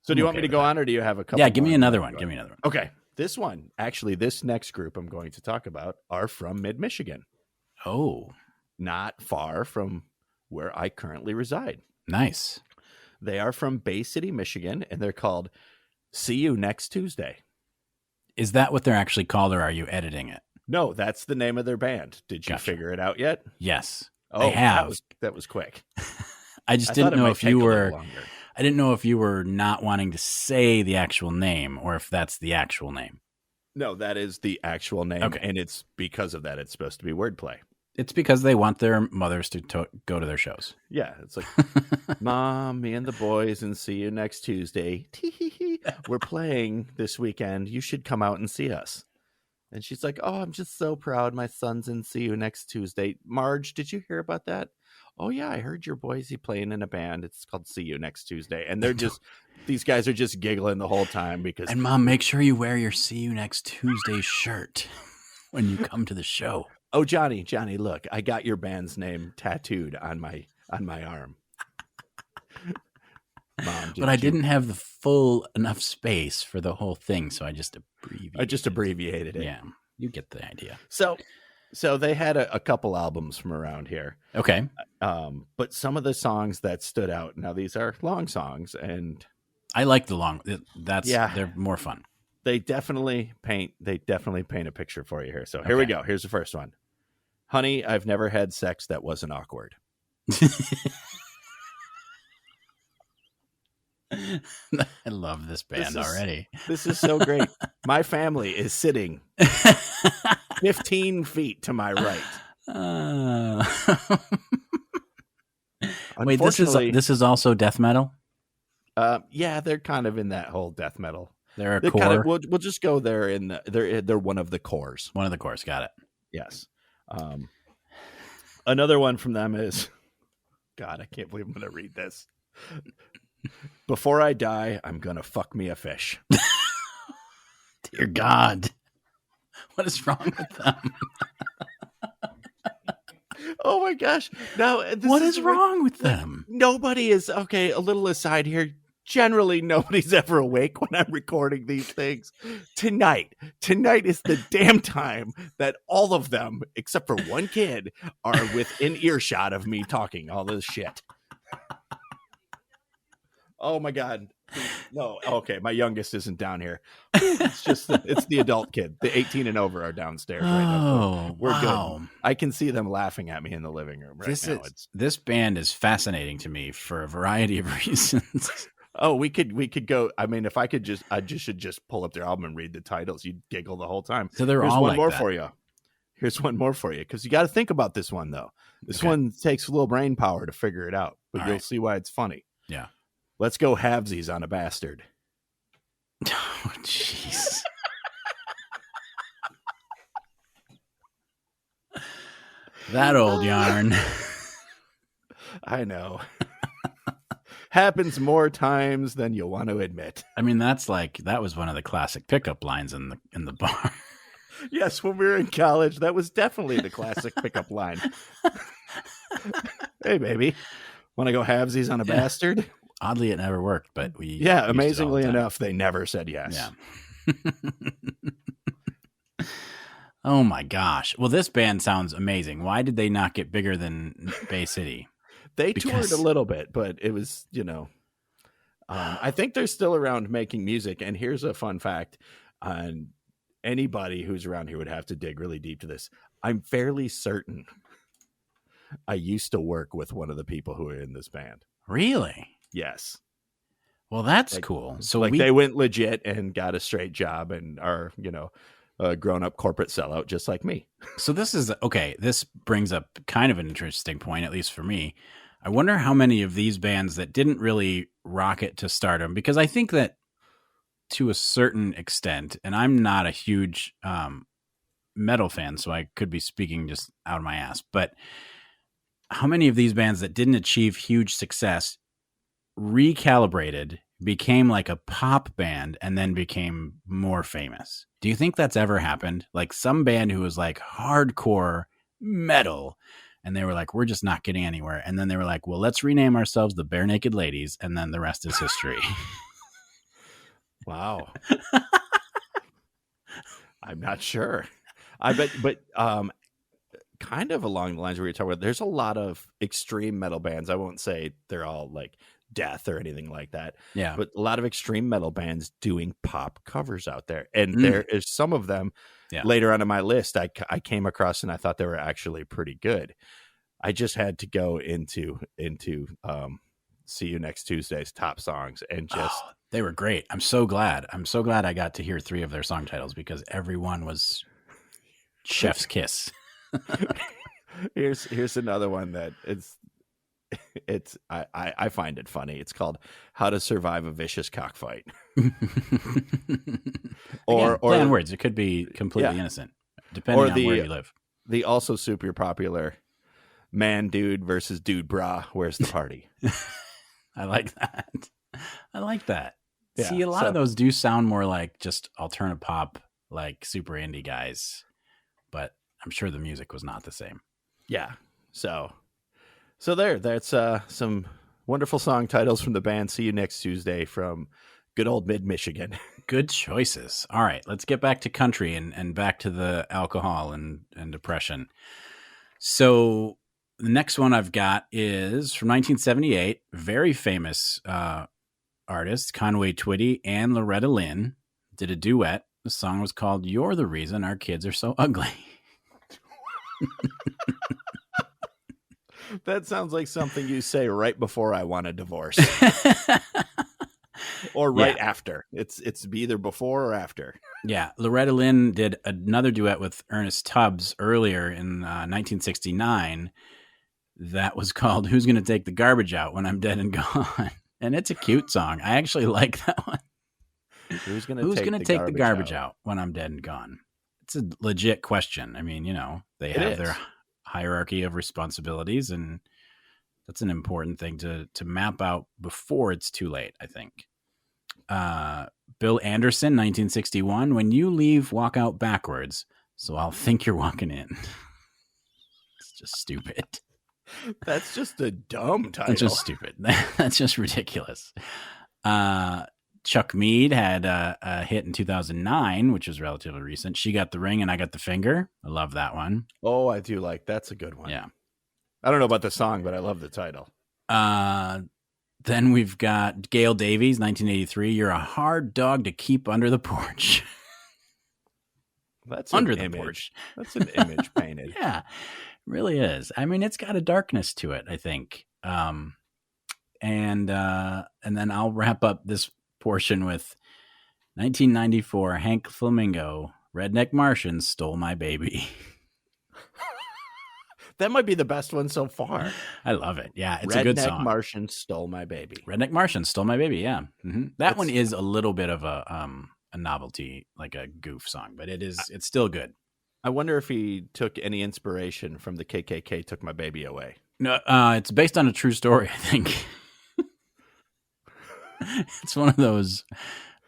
So do you want me to go on, or do you have a couple? Yeah, give me more? another one. Give me another one. Okay. This one, actually, this next group I'm going to talk about are from mid-Michigan, Oh, not far from where I currently reside. nice. They are from Bay City, Michigan, and they're called See You Next Tuesday. Is that what they're actually called, or are you editing it? No, that's the name of their band. Did you Gotcha. figure it out yet? Yes, Oh, I have. That was quick. I just I thought didn't it know might if take you a little were. longer. I didn't know if you were not wanting to say the actual name, or if that's the actual name. No, that is the actual name, Okay. and it's because of that. It's supposed to be wordplay. It's because they want their mothers to go to their shows. Yeah, it's like, Mom, me and the boys, and see you next Tuesday. Tee-hee-hee. We're playing this weekend. You should come out and see us. And she's like, oh, I'm just so proud. My son's in See You Next Tuesday. Marge, did you hear about that? Oh, yeah, I heard your Boise playing in a band. It's called See You Next Tuesday. And they're just, these guys are just giggling the whole time because. And Mom, make sure you wear your See You Next Tuesday shirt when you come to the show. Oh, Johnny, look, I got your band's name tattooed on my arm. Mom, but I didn't have the full enough space for the whole thing, so I just abbreviated it. Yeah, you get the idea. So they had a couple albums from around here. Okay. But some of the songs that stood out. Now these are long songs, and I like the long. They're more fun. They definitely paint a picture for you here. So here we go. Here's the first one. Honey, I've never had sex that wasn't awkward. I love this band already. This is so great. My family is sitting 15 feet to my right. Wait, this is also death metal? Yeah, they're kind of in that whole death metal. They're a core. We'll just go there in they're one of the cores. One of the cores, got it. Yes. Another one from them is, God, I can't believe I'm going to read this. Before I die, I'm going to fuck me a fish. Dear God. What is wrong with them? Oh my gosh. Now, what is wrong with them? Nobody is, okay, a little aside here. Generally, nobody's ever awake when I'm recording these things. Tonight is the damn time that all of them, except for one kid, are within earshot of me talking all this shit. Oh my God. No. Okay. My youngest isn't down here. It's the adult kid. The 18 and over are downstairs right now. We're good. I can see them laughing at me in the living room right now. This band is fascinating to me for a variety of reasons. Oh, we could go. I mean, if I should just pull up their album and read the titles. You'd giggle the whole time. So Here's one like more that. for you. Here's one more for you, because you got to think about this one though. This one takes a little brain power to figure it out, but you'll see why it's funny. Yeah. Let's go halvesies on a bastard. Oh, jeez. That old yarn. I know. Happens more times than you want to admit. I mean, that was one of the classic pickup lines in the bar. Yes, when we were in college, that was definitely the classic pickup line. Hey, baby, want to go halvesies on a bastard? Oddly, it never worked, but amazingly enough, they never said yes. Yeah. Oh my gosh. Well, this band sounds amazing. Why did they not get bigger than Bay City? They toured a little bit, but it was, I think they're still around making music. And here's a fun fact on anybody who's around here would have to dig really deep to this. I'm fairly certain I used to work with one of the people who are in this band. Really? Yes. Well, that's cool. So they went legit and got a straight job and are, a grown-up corporate sellout just like me. So this brings up kind of an interesting point, at least for me. I wonder how many of these bands that didn't really rocket to stardom, because I think that to a certain extent, and I'm not a huge metal fan, so I could be speaking just out of my ass, but how many of these bands that didn't achieve huge success recalibrated, became like a pop band, and then became more famous? Do you think that's ever happened? Like some band who was like hardcore metal, and they were like, we're just not getting anywhere. And then they were like, well, let's rename ourselves the Bare Naked Ladies. And then the rest is history. Wow. I'm not sure. I bet, but kind of along the lines where you're talking about, there's a lot of extreme metal bands. I won't say they're all like Death or anything like that. Yeah. But a lot of extreme metal bands doing pop covers out there. And there is some of them later on in my list I came across and I thought they were actually pretty good. I just had to go into See You Next Tuesday's top songs and just they were great. I'm so glad I got to hear 3 of their song titles because every one was chef's kiss. Here's another one that it's I find it funny. It's called "How to Survive a Vicious Cockfight." Or play on words. It could be completely innocent, depending on where you live. The also super popular "Man Dude versus Dude Bra, Where's the Party?" I like that. I like that. Yeah, See, a lot of those do sound more like just alternative pop, like super indie guys, but I'm sure the music was not the same. Yeah. So that's some wonderful song titles from the band. See you next Tuesday from good old mid-Michigan. Good choices. All right, let's get back to country and back to the alcohol and depression. So the next one I've got is from 1978, very famous artists, Conway Twitty and Loretta Lynn did a duet. The song was called "You're the Reason Our Kids Are So Ugly." That sounds like something you say right before I want a divorce. Or right after. It's either before or after. Yeah. Loretta Lynn did another duet with Ernest Tubbs earlier in 1969 that was called "Who's Gonna Take the Garbage Out When I'm Dead and Gone?" And it's a cute song. I actually like that one. Who's gonna take the garbage out when I'm dead and gone? It's a legit question. I mean, they have their hierarchy of responsibilities, and that's an important thing to map out before it's too late, I think. Bill Anderson, 1961, "When you leave, walk out backwards, so I'll think you're walking in." It's just stupid. That's just a dumb title. That's just stupid. That's just ridiculous. Chuck Mead had a hit in 2009, which was relatively recent. "She Got the Ring and I Got the Finger." I love that one. Oh, I do like. That's a good one. Yeah. I don't know about the song, but I love the title. Then we've got Gail Davies, 1983. "You're a hard dog to keep under the porch." That's under an the image. porch. That's an image painted. Yeah, it really is. I mean, it's got a darkness to it, I think. And then I'll wrap up this portion with 1994, Hank Flamingo, "Redneck Martian Stole My Baby." That might be the best one so far. I love it. Yeah, it's a good song. "Redneck Martian Stole My Baby." "Redneck Martian Stole My Baby." Yeah, that one is a little bit of a novelty, like a goof song, but it's still good. I wonder if he took any inspiration from the KKK Took My Baby Away. No, it's based on a true story, I think. It's one of those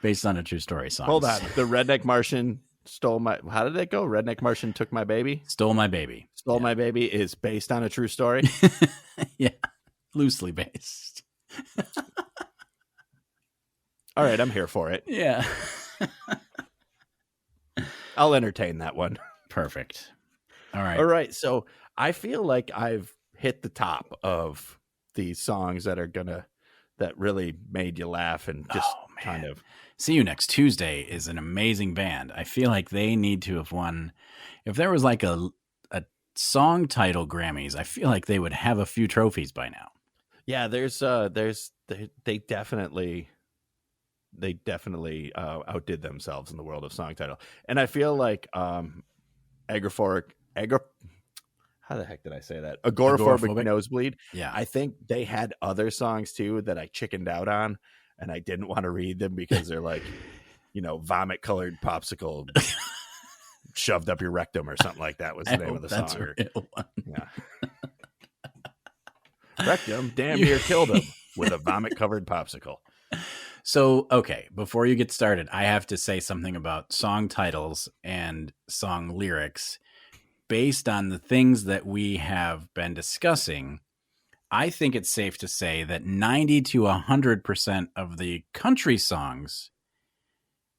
based on a true story songs. Hold on. The "Redneck Martian Stole My..." How did that go? "Redneck Martian Took My Baby"? Stole My Baby. Stole My Baby is based on a true story? Yeah. Loosely based. All right. I'm here for it. Yeah. I'll entertain that one. Perfect. All right. All right. So I feel like I've hit the top of the songs that really made you laugh and just kind of. See You Next Tuesday is an amazing band. I feel like they need to have won. If there was like a song title Grammys, I feel like they would have a few trophies by now. Yeah, they definitely outdid themselves in the world of song title. And I feel like how the heck did I say that? Agoraphobic Nosebleed. Yeah. I think they had other songs too that I chickened out on, and I didn't want to read them because they're like, vomit colored popsicle shoved up your rectum or something like that was the name of the that's song. A real one. Yeah. Rectum damn near killed him with a vomit covered popsicle. So, okay, before you get started, I have to say something about song titles and song lyrics. Based on the things that we have been discussing, I think it's safe to say that 90 to 100% of the country songs,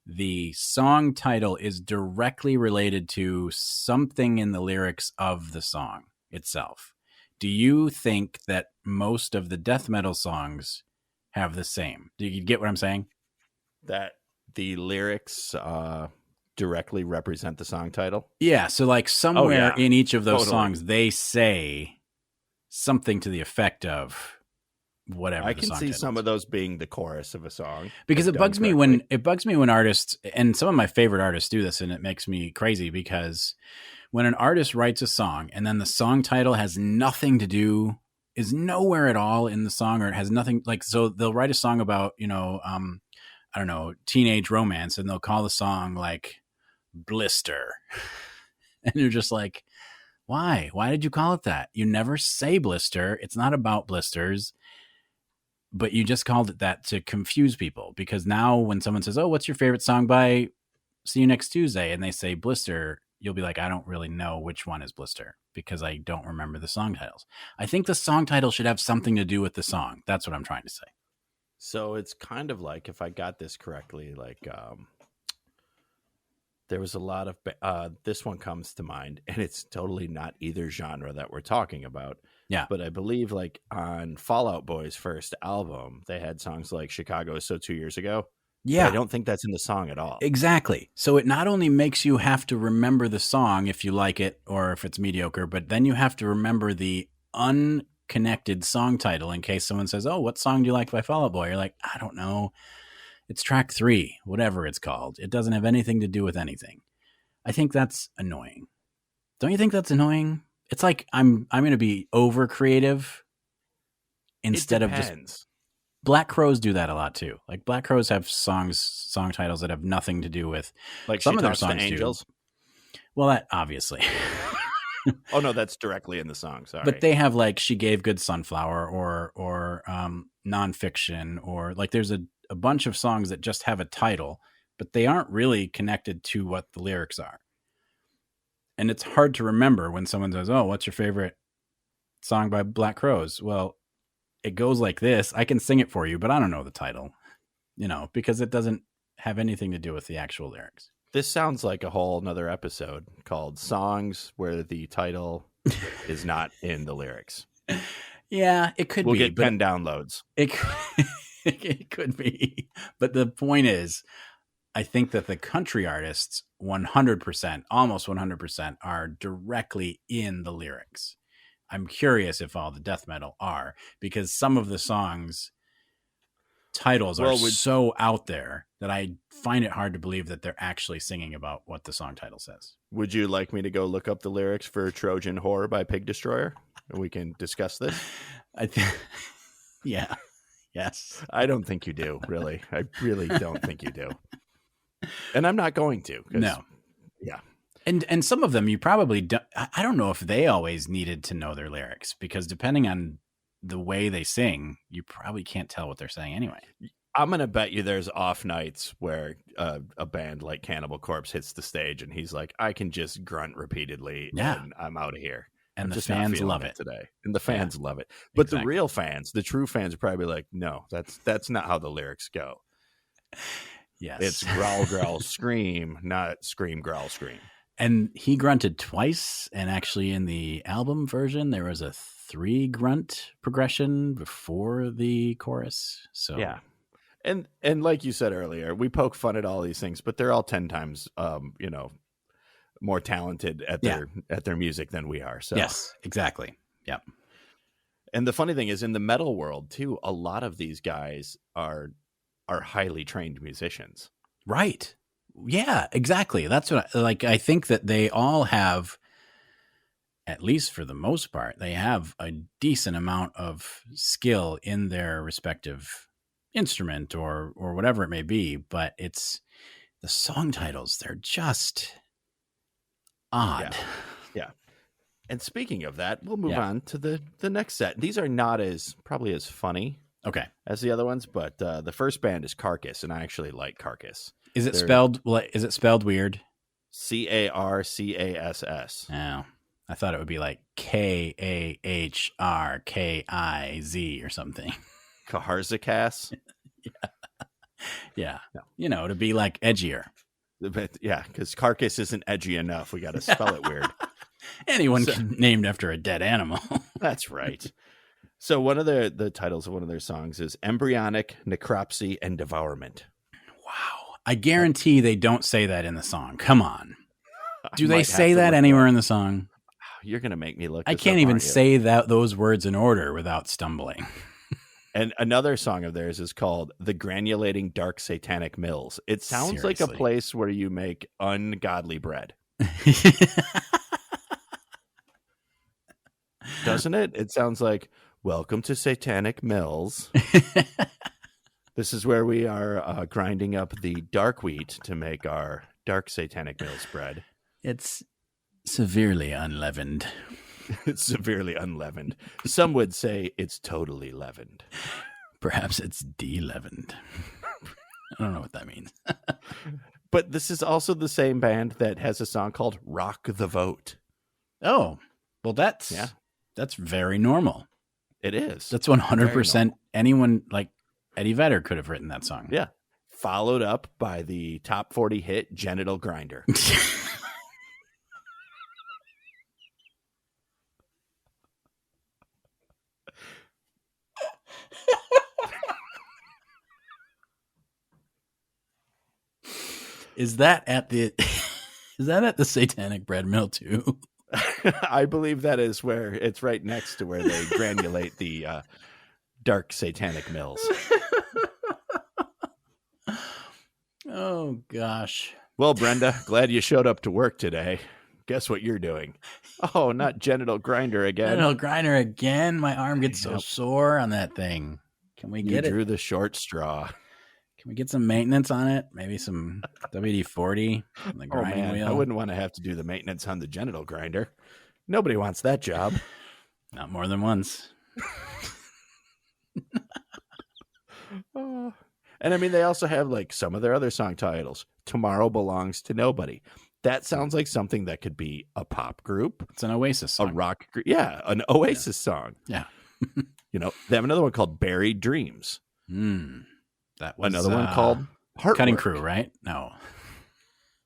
the song title is directly related to something in the lyrics of the song itself. Do you think that most of the death metal songs have the same? Do you get what I'm saying? That the lyrics directly represent the song title? Yeah, so like somewhere in each of those songs, they say something to the effect of whatever. I can see some of those being the chorus of a song. Because it bugs me when artists, and some of my favorite artists do this, and it makes me crazy because when an artist writes a song and then the song title has nothing to do is nowhere at all in the song, or it has nothing like, so they'll write a song about, I don't know, teenage romance, and they'll call the song like Blister. And you're just like, why? Why did you call it that? You never say blister. It's not about blisters, but you just called it that to confuse people, because now when someone says, oh, what's your favorite song by See You Next Tuesday? And they say Blister, you'll be like, I don't really know which one is Blister because I don't remember the song titles. I think the song title should have something to do with the song. That's what I'm trying to say. So it's kind of like, if I got this correctly, like there was a lot of this one comes to mind, and it's totally not either genre that we're talking about. Yeah. But I believe like on Fall Out Boy's first album, they had songs like Chicago is So 2 Years Ago. Yeah. But I don't think that's in the song at all. Exactly. So it not only makes you have to remember the song if you like it or if it's mediocre, but then you have to remember the unconnected song title in case someone says, oh, what song do you like by Fall Out Boy? You're like, I don't know. It's track 3, whatever it's called. It doesn't have anything to do with anything. I think that's annoying. Don't you think that's annoying? It's like I'm going to be over creative instead of just. Black Crows do that a lot too. Like Black Crows have song titles that have nothing to do with, like some She of their Talks to songs Angels. do. Well, that obviously. Oh no, that's directly in the song. Sorry, but they have like She Gave Good Sunflower or Nonfiction, or like there's a bunch of songs that just have a title, but they aren't really connected to what the lyrics are. And it's hard to remember when someone says, oh, what's your favorite song by Black Crows? Well, it goes like this. I can sing it for you, but I don't know the title, because it doesn't have anything to do with the actual lyrics. This sounds like a whole nother episode called Songs where the title is not in the lyrics. Yeah, it could be. We'll get 10 downloads. It could be. But the point is, I think that the country artists 100%, almost 100%, are directly in the lyrics. I'm curious if all the death metal are, because some of the songs titles are so out there that I find it hard to believe that they're actually singing about what the song title says. Would you like me to go look up the lyrics for Trojan Horror by Pig Destroyer? And we can discuss this? Yeah. Yes. I don't think you do, really. I really don't think you do. And I'm not going to. No. Yeah. And some of them you probably don't. I don't know if they always needed to know their lyrics, because depending on the way they sing, you probably can't tell what they're saying anyway. I'm going to bet you there's off nights where a band like Cannibal Corpse hits the stage and he's like, I can just grunt repeatedly and I'm out of here. And the fans love it today. And the fans love it. But exactly. The real fans, the true fans are probably like, no, that's not how the lyrics go. Yes. It's growl, growl, scream, not scream, growl, scream. And he grunted twice. And actually in the album version, there was a 3 grunt progression before the chorus. So yeah. And like you said earlier, we poke fun at all these things, but they're all 10 times, more talented at their music than we are. So yes, exactly. Yep. And the funny thing is, in the metal world too, a lot of these guys are highly trained musicians. Right. Yeah, exactly. That's what I think that they all have, at least for the most part, they have a decent amount of skill in their respective instrument or whatever it may be, but it's the song titles, they're just odd. Yeah. And speaking of that, we'll move on to the next set. These are not probably as funny as the other ones, but the first band is Carcass, and I actually like Carcass. Is it spelled weird? Carcass. Oh, I thought it would be like Kahrkiz or something. Kaharzakas. Yeah. No. To be like edgier. But yeah, because Carcass isn't edgy enough. We got to spell it weird. Anyone named after a dead animal. That's right. So one of the titles of one of their songs is Embryonic Necropsy and Devourment. Wow. I guarantee they don't say that in the song. Come on. Do they say that anywhere in the song? You're going to make me look. I can't even say those words in order without stumbling. And another song of theirs is called The Granulating Dark Satanic Mills. It sounds like a place where you make ungodly bread. Doesn't it? It sounds like, Welcome to Satanic Mills. This is where we are grinding up the dark wheat to make our dark Satanic Mills bread. It's severely unleavened. It's severely unleavened. Some would say it's totally leavened. Perhaps it's de-leavened. I don't know what that means. But this is also the same band that has a song called Rock the Vote. Oh, well, that's very normal. It is. That's 100% anyone like Eddie Vedder could have written that song. Yeah. Followed up by the top 40 hit Genital Grinder. Is that at the Satanic Bread Mill too? I believe that is where it's right next to where they granulate the dark Satanic Mills. Oh gosh. Well, Brenda, glad you showed up to work today. Guess what you're doing? Oh, not Genital Grinder again. Genital Grinder again. My arm gets so sore on that thing. Can we get You drew the short straw. Can we get some maintenance on it? Maybe some WD-40 on the grinding wheel? I wouldn't want to have to do the maintenance on the Genital Grinder. Nobody wants that job. Not more than once. And I mean, they also have like some of their other song titles. Tomorrow Belongs to Nobody. That sounds like something that could be a pop group. It's an Oasis song. A rock group. Yeah, an Oasis song. Yeah. You know, they have another one called Buried Dreams. That was another one called Heartwork. Cutting Crew, right? No.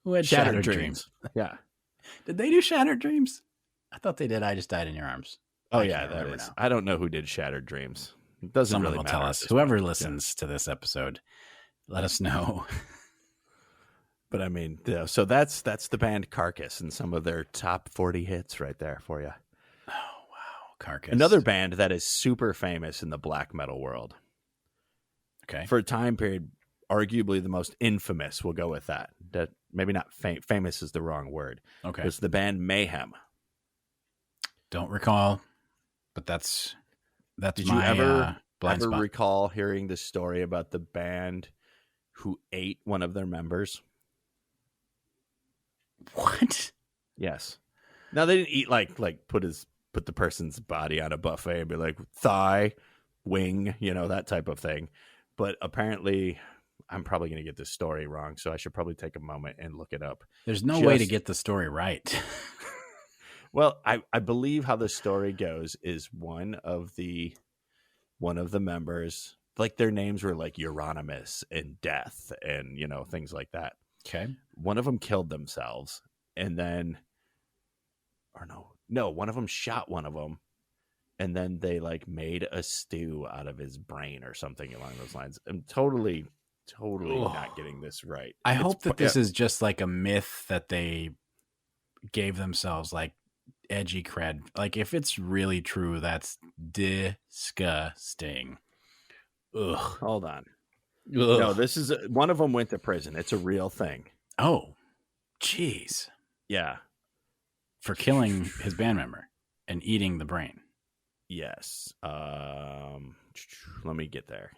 Who had Shattered Dreams? Yeah. Did they do Shattered Dreams? I thought they did I Just Died in Your Arms. Oh, yeah, that is. Now. I don't know who did Shattered Dreams. It doesn't Someone really will matter. tell us. Whoever listens to this episode, let us know. But I mean, so that's the band Carcass and some of their top 40 hits right there for you. Oh, wow. Carcass. Another band that is super famous in the black metal world. Okay. For a time period, arguably the most infamous, we'll go with that. That maybe not famous is the wrong word. Okay. It's the band Mayhem. Don't recall, but that's Did my you ever blind spot. recall hearing the story about the band who ate one of their members? What? Yes. Now they didn't eat like put the person's body on a buffet and be like thigh, wing, that type of thing. But apparently, I'm probably going to get this story wrong, so I should probably take a moment and look it up. There's no way to get the story right. Well, I believe how the story goes is one of the members, like their names were like Euronymous and Death and, things like that. Okay. One of them killed themselves and then, one of them shot one of them. And then they like made a stew out of his brain or something along those lines. I'm totally not getting this right. I hope that this is just like a myth that they gave themselves like edgy cred. Like if it's really true, that's disgusting. Ugh. Hold on. Ugh. No, this is one of them went to prison. It's a real thing. Oh, jeez. Yeah. For killing his band member and eating the brain. Yes. Let me get there.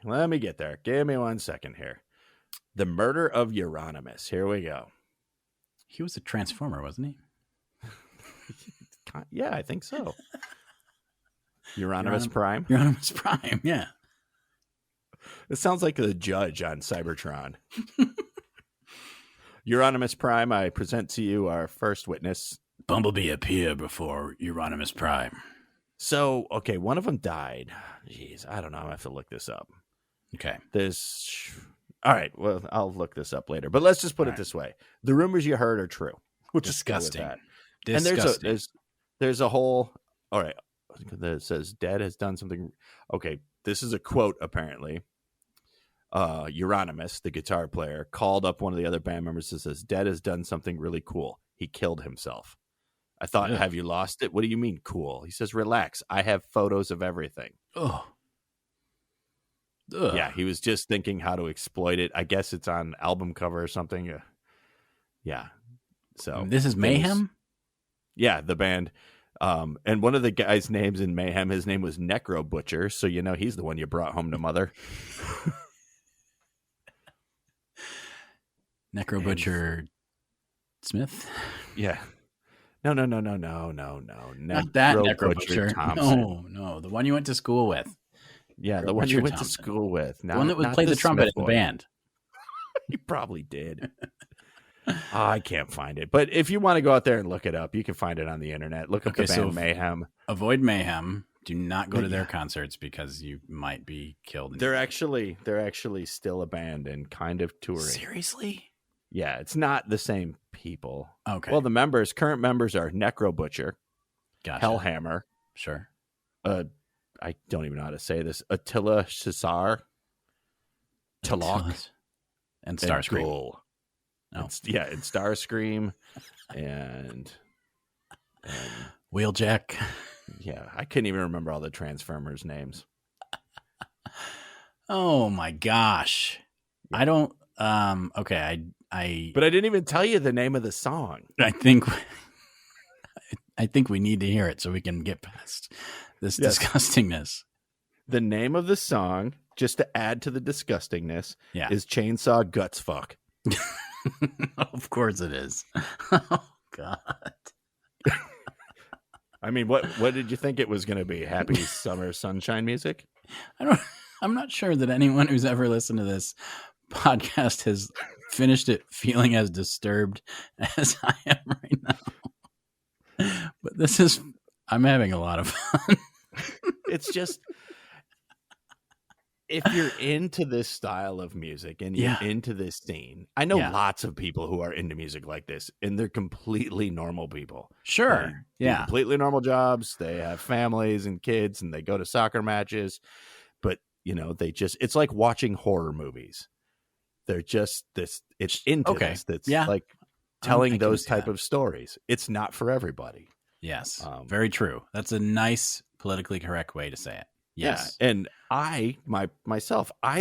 Give me 1 second here. The murder of Euronymous. Here we go. He was a transformer, wasn't he? Yeah, I think so. Euronymous Prime. Euronymous Prime, yeah. It sounds like the judge on Cybertron. Euronymous Prime, I present to you our first witness. Bumblebee appear before Euronymous Prime. So, okay, one of them died. Jeez, I don't know. I have to look this up. Okay. All right, well, I'll look this up later. But let's just put it this way. The rumors you heard are true. Disgusting. And there's a whole, all right, that says Dead has done something. Okay, this is a quote, apparently. Euronymous, the guitar player, called up one of the other band members and says, Dead has done something really cool. He killed himself. I thought, have you lost it? What do you mean cool? He says, relax. I have photos of everything. Oh. Yeah, he was just thinking how to exploit it. I guess it's on album cover or something. Yeah. So this is Mayhem? Yeah, the band. And one of the guys' names in Mayhem, his name was Necro Butcher. So, he's the one you brought home to mother. Necro Butcher Smith? Yeah. No. Not that Necro Butcher. Thompson. No. The one you went to school with. Yeah, Necro the one Butcher you went Thompson. to school with. The one that would play the trumpet in the band. He probably did. I can't find it. But if you want to go out there and look it up, you can find it on the internet. Look up the band Mayhem. Avoid Mayhem. Do not go to their concerts because you might be killed. They're actually still a band and kind of touring. Seriously? Yeah, it's not the same people. Okay. Well, current members are Necro Butcher, gotcha. Hellhammer. Sure. I don't even know how to say this. Attila Cesar, Talok, and Starscream. Oh. And Starscream and Wheeljack. Yeah, I couldn't even remember all the Transformers names. Oh my gosh. Yeah. I don't okay, But I didn't even tell you the name of the song. I think we need to hear it so we can get past this disgustingness. The name of the song, just to add to the disgustingness, is Chainsaw Guts Fuck. Of course it is. Oh God. I mean, what did you think it was going to be? Happy summer sunshine music? I'm not sure that anyone who's ever listened to this podcast has finished it feeling as disturbed as I am right now. But I'm having a lot of fun. It's just, if you're into this style of music and you're into this scene, I know lots of people who are into music like this, and they're completely normal people. Sure. They do completely normal jobs. They have families and kids, and they go to soccer matches. But, it's like watching horror movies. They're just this, it's into this. That's like telling those type of stories. It's not for everybody. Yes. Very true. That's a nice politically correct way to say it. Yes. Yeah. And I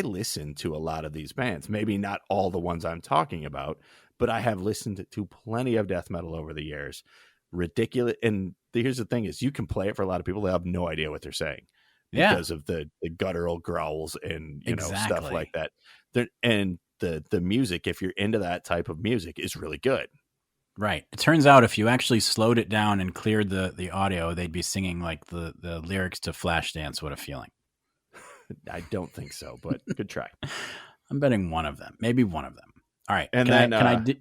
listen to a lot of these bands, maybe not all the ones I'm talking about, but I have listened to plenty of death metal over the years. Ridiculous. And here's the thing is you can play it for a lot of people. They have no idea what they're saying because of the guttural growls and, stuff like that. And the music, if you're into that type of music, is really good. Right. It turns out if you actually slowed it down and cleared the audio, they'd be singing like the lyrics to Flashdance, What a Feeling. I don't think so, but good try. I'm betting one of them, maybe one of them. All right. And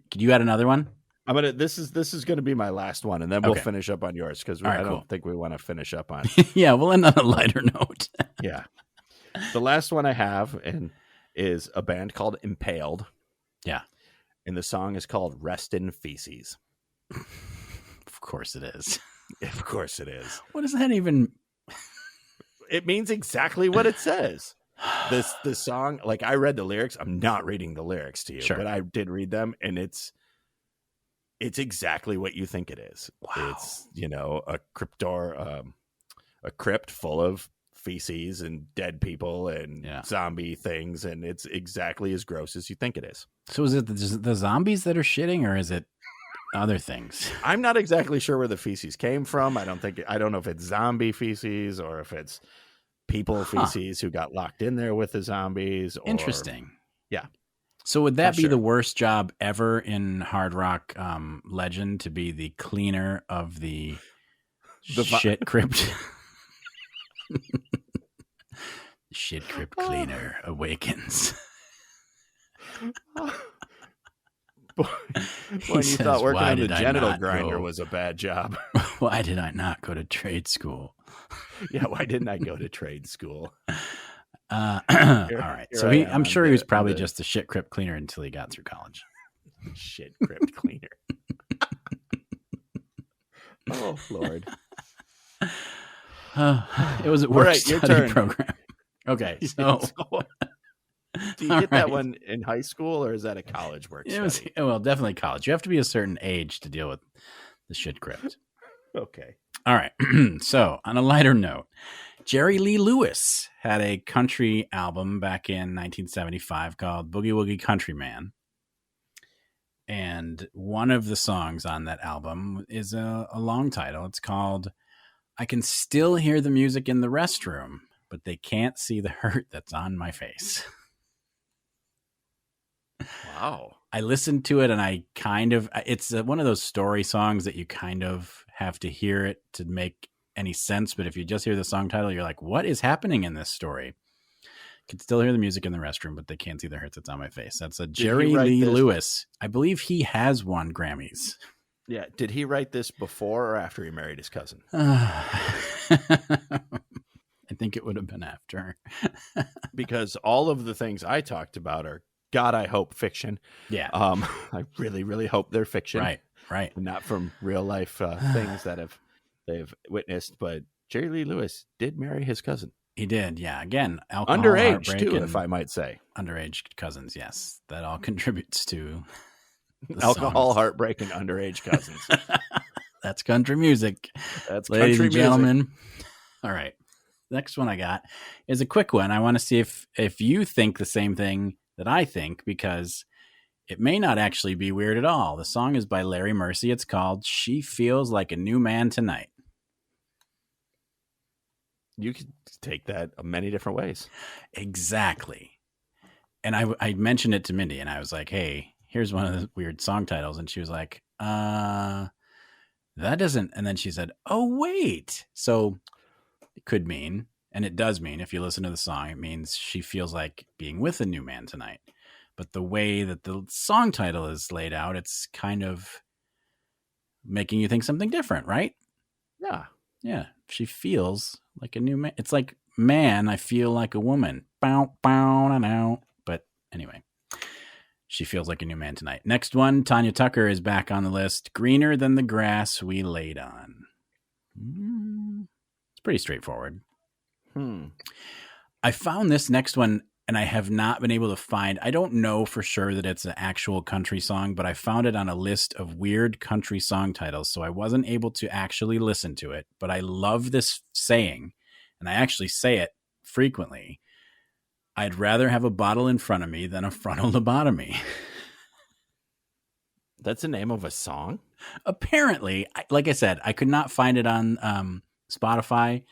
could you add another one? This is going to be my last one, and then we'll finish up on yours because I don't think we want to finish up on. Yeah, we'll end on a lighter note. Yeah. The last one I have is a band called Impaled. Yeah. And the song is called Rest in Feces. Of course it is. Of course it is. What does that even... It means exactly what it says. This song, like I read the lyrics. I'm not reading the lyrics to you, but I did read them, and it's exactly what you think it is. Wow. It's, a crypt full of feces and dead people and zombie things, and it's exactly as gross as you think it is. So is it the zombies that are shitting, or is it other things? I'm not exactly sure where the feces came from. I don't know if it's zombie feces or if it's people feces who got locked in there with the zombies. Interesting. Yeah. So would that be the worst job ever in hard rock legend, to be the cleaner of the shit crypt? Shit crypt cleaner awakens. Boy, you thought working on the genital grinder was a bad job. Why did I not go to trade school? Yeah, why didn't I go to trade school? All right. So I'm sure he was probably just a shit crypt cleaner until he got through college. Shit crypt cleaner. Oh, Lord. It was a work study program. Okay, so do you get that one in high school, or is that a college work study? Well, definitely college. You have to be a certain age to deal with the shit crypt. Okay. All right. So on a lighter note, Jerry Lee Lewis had a country album back in 1975 called Boogie Woogie Countryman. And one of the songs on that album is a long title. It's called I can still hear the music in the restroom, but they can't see the hurt that's on my face. Wow. I listened to it and it's one of those story songs that you kind of have to hear it to make any sense. But if you just hear the song title, you're like, what is happening in this story? Can still hear the music in the restroom, but they can't see the hurt that's on my face. That's a Jerry Lee Lewis. I believe he has won Grammys. Yeah. Did he write this before or after he married his cousin? I think it would have been after. Because all of the things I talked about are, God, I hope, fiction. Yeah. I really, really hope they're fiction. Right. Not from real life things that they've witnessed. But Jerry Lee Lewis did marry his cousin. He did, yeah. Again, alcohol, underage too, if I might say. Underage cousins, yes. That all contributes to alcohol, songs. heartbreak, and underage cousins. That's country music. That's ladies country and gentlemen. music. All right. Next one I got is a quick one. I want to see if you think the same thing that I think, because it may not actually be weird at all. The song is by Larry Mercy. It's called She Feels Like a New Man Tonight. You could take that many different ways. Exactly. And I mentioned it to Mindy and I was like, hey, here's one of the weird song titles. And she was like, that doesn't. And then she said, oh, wait. So it could mean, and it does mean, if you listen to the song, it means she feels like being with a new man tonight. But the way that the song title is laid out, it's kind of making you think something different, right? Yeah. Yeah. She feels like a new man. It's like, man, I feel like a woman. Bow, bow, now. But anyway, she feels like a new man tonight. Next one, Tanya Tucker is back on the list. Greener Than the Grass We Laid On. It's pretty straightforward. I found this next one, and I have not been able to find, I don't know for sure that it's an actual country song, but I found it on a list of weird country song titles, so I wasn't able to actually listen to it. But I love this saying, and I actually say it frequently. I'd rather have a bottle in front of me than a frontal lobotomy. That's the name of a song? Apparently, like I said, I could not find it on Spotify.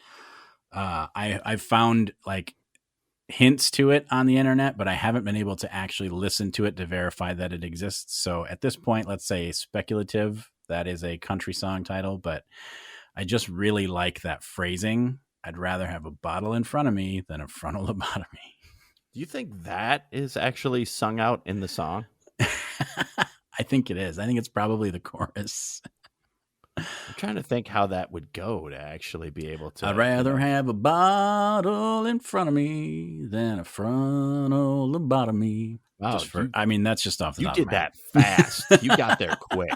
I've found like hints to it on the internet, but I haven't been able to actually listen to it to verify that it exists. So at this point, let's say speculative, that is a country song title, but I just really like that phrasing. I'd rather have a bottle in front of me than a frontal lobotomy. Do you think that is actually sung out in the song? I think it is. I think it's probably the chorus. I'm trying to think how that would go to actually be able to. I'd rather have a bottle in front of me than a frontal lobotomy. Wow, I mean, that's just off the top of my head. You did that fast. You got there quick.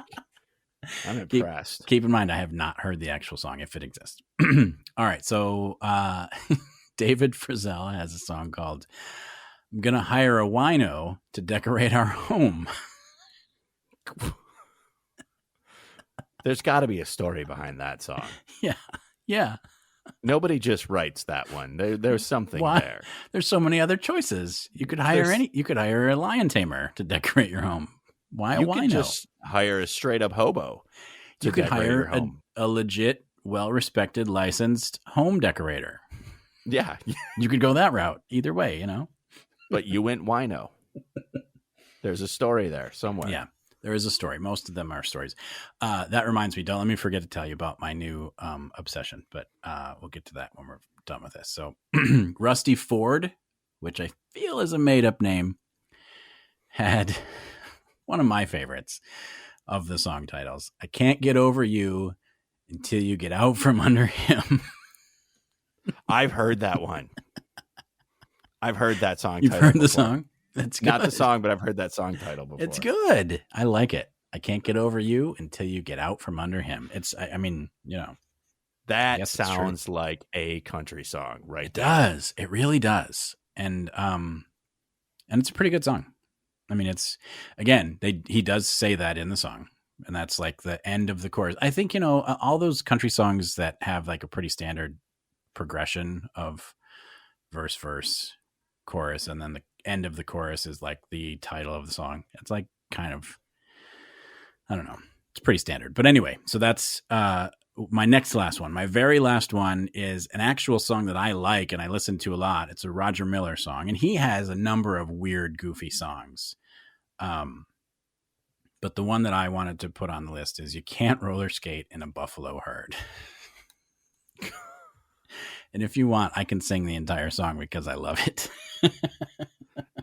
I'm impressed. Keep in mind, I have not heard the actual song, if it exists. All right, so David Frizzell has a song called I'm Gonna Hire a Wino to Decorate Our Home. There's got to be a story behind that song. Yeah. Nobody just writes that one. There's something there. There's so many other choices. You could hire You could hire a lion tamer to decorate your home. Why a wino? You could just hire a straight up hobo. You could hire a legit, well-respected, licensed home decorator. Yeah. You could go that route. Either way, you know. But you went wino. There's a story there somewhere. Yeah. There is a story. Most of them are stories. That reminds me, don't let me forget to tell you about my new obsession, but we'll get to that when we're done with this. So Rusty Ford, which I feel is a made-up name, had one of my favorites of the song titles. I can't get over you until you get out from under him. I've heard that one. I've heard that song. You've heard the song? That's good. Not the song, but I've heard that song title before. It's good. I like it. I can't get over you until you get out from under him. I mean, you know. That sounds like a country song, right? It does. It really does. And it's a pretty good song. I mean, it's, again, he does say that in the song. And that's like the end of the chorus. I think, you know, all those country songs that have like a pretty standard progression of verse, chorus, and then the end of the chorus is like the title of the song. It's like kind of, I don't know. It's pretty standard. But anyway, so that's my next last one, my very last one is an actual song that I like and I listen to a lot. It's a Roger Miller song, and he has a number of weird, goofy songs. But the one that I wanted to put on the list is "You Can't Roller Skate in a Buffalo Herd." And if you want, I can sing the entire song because I love it.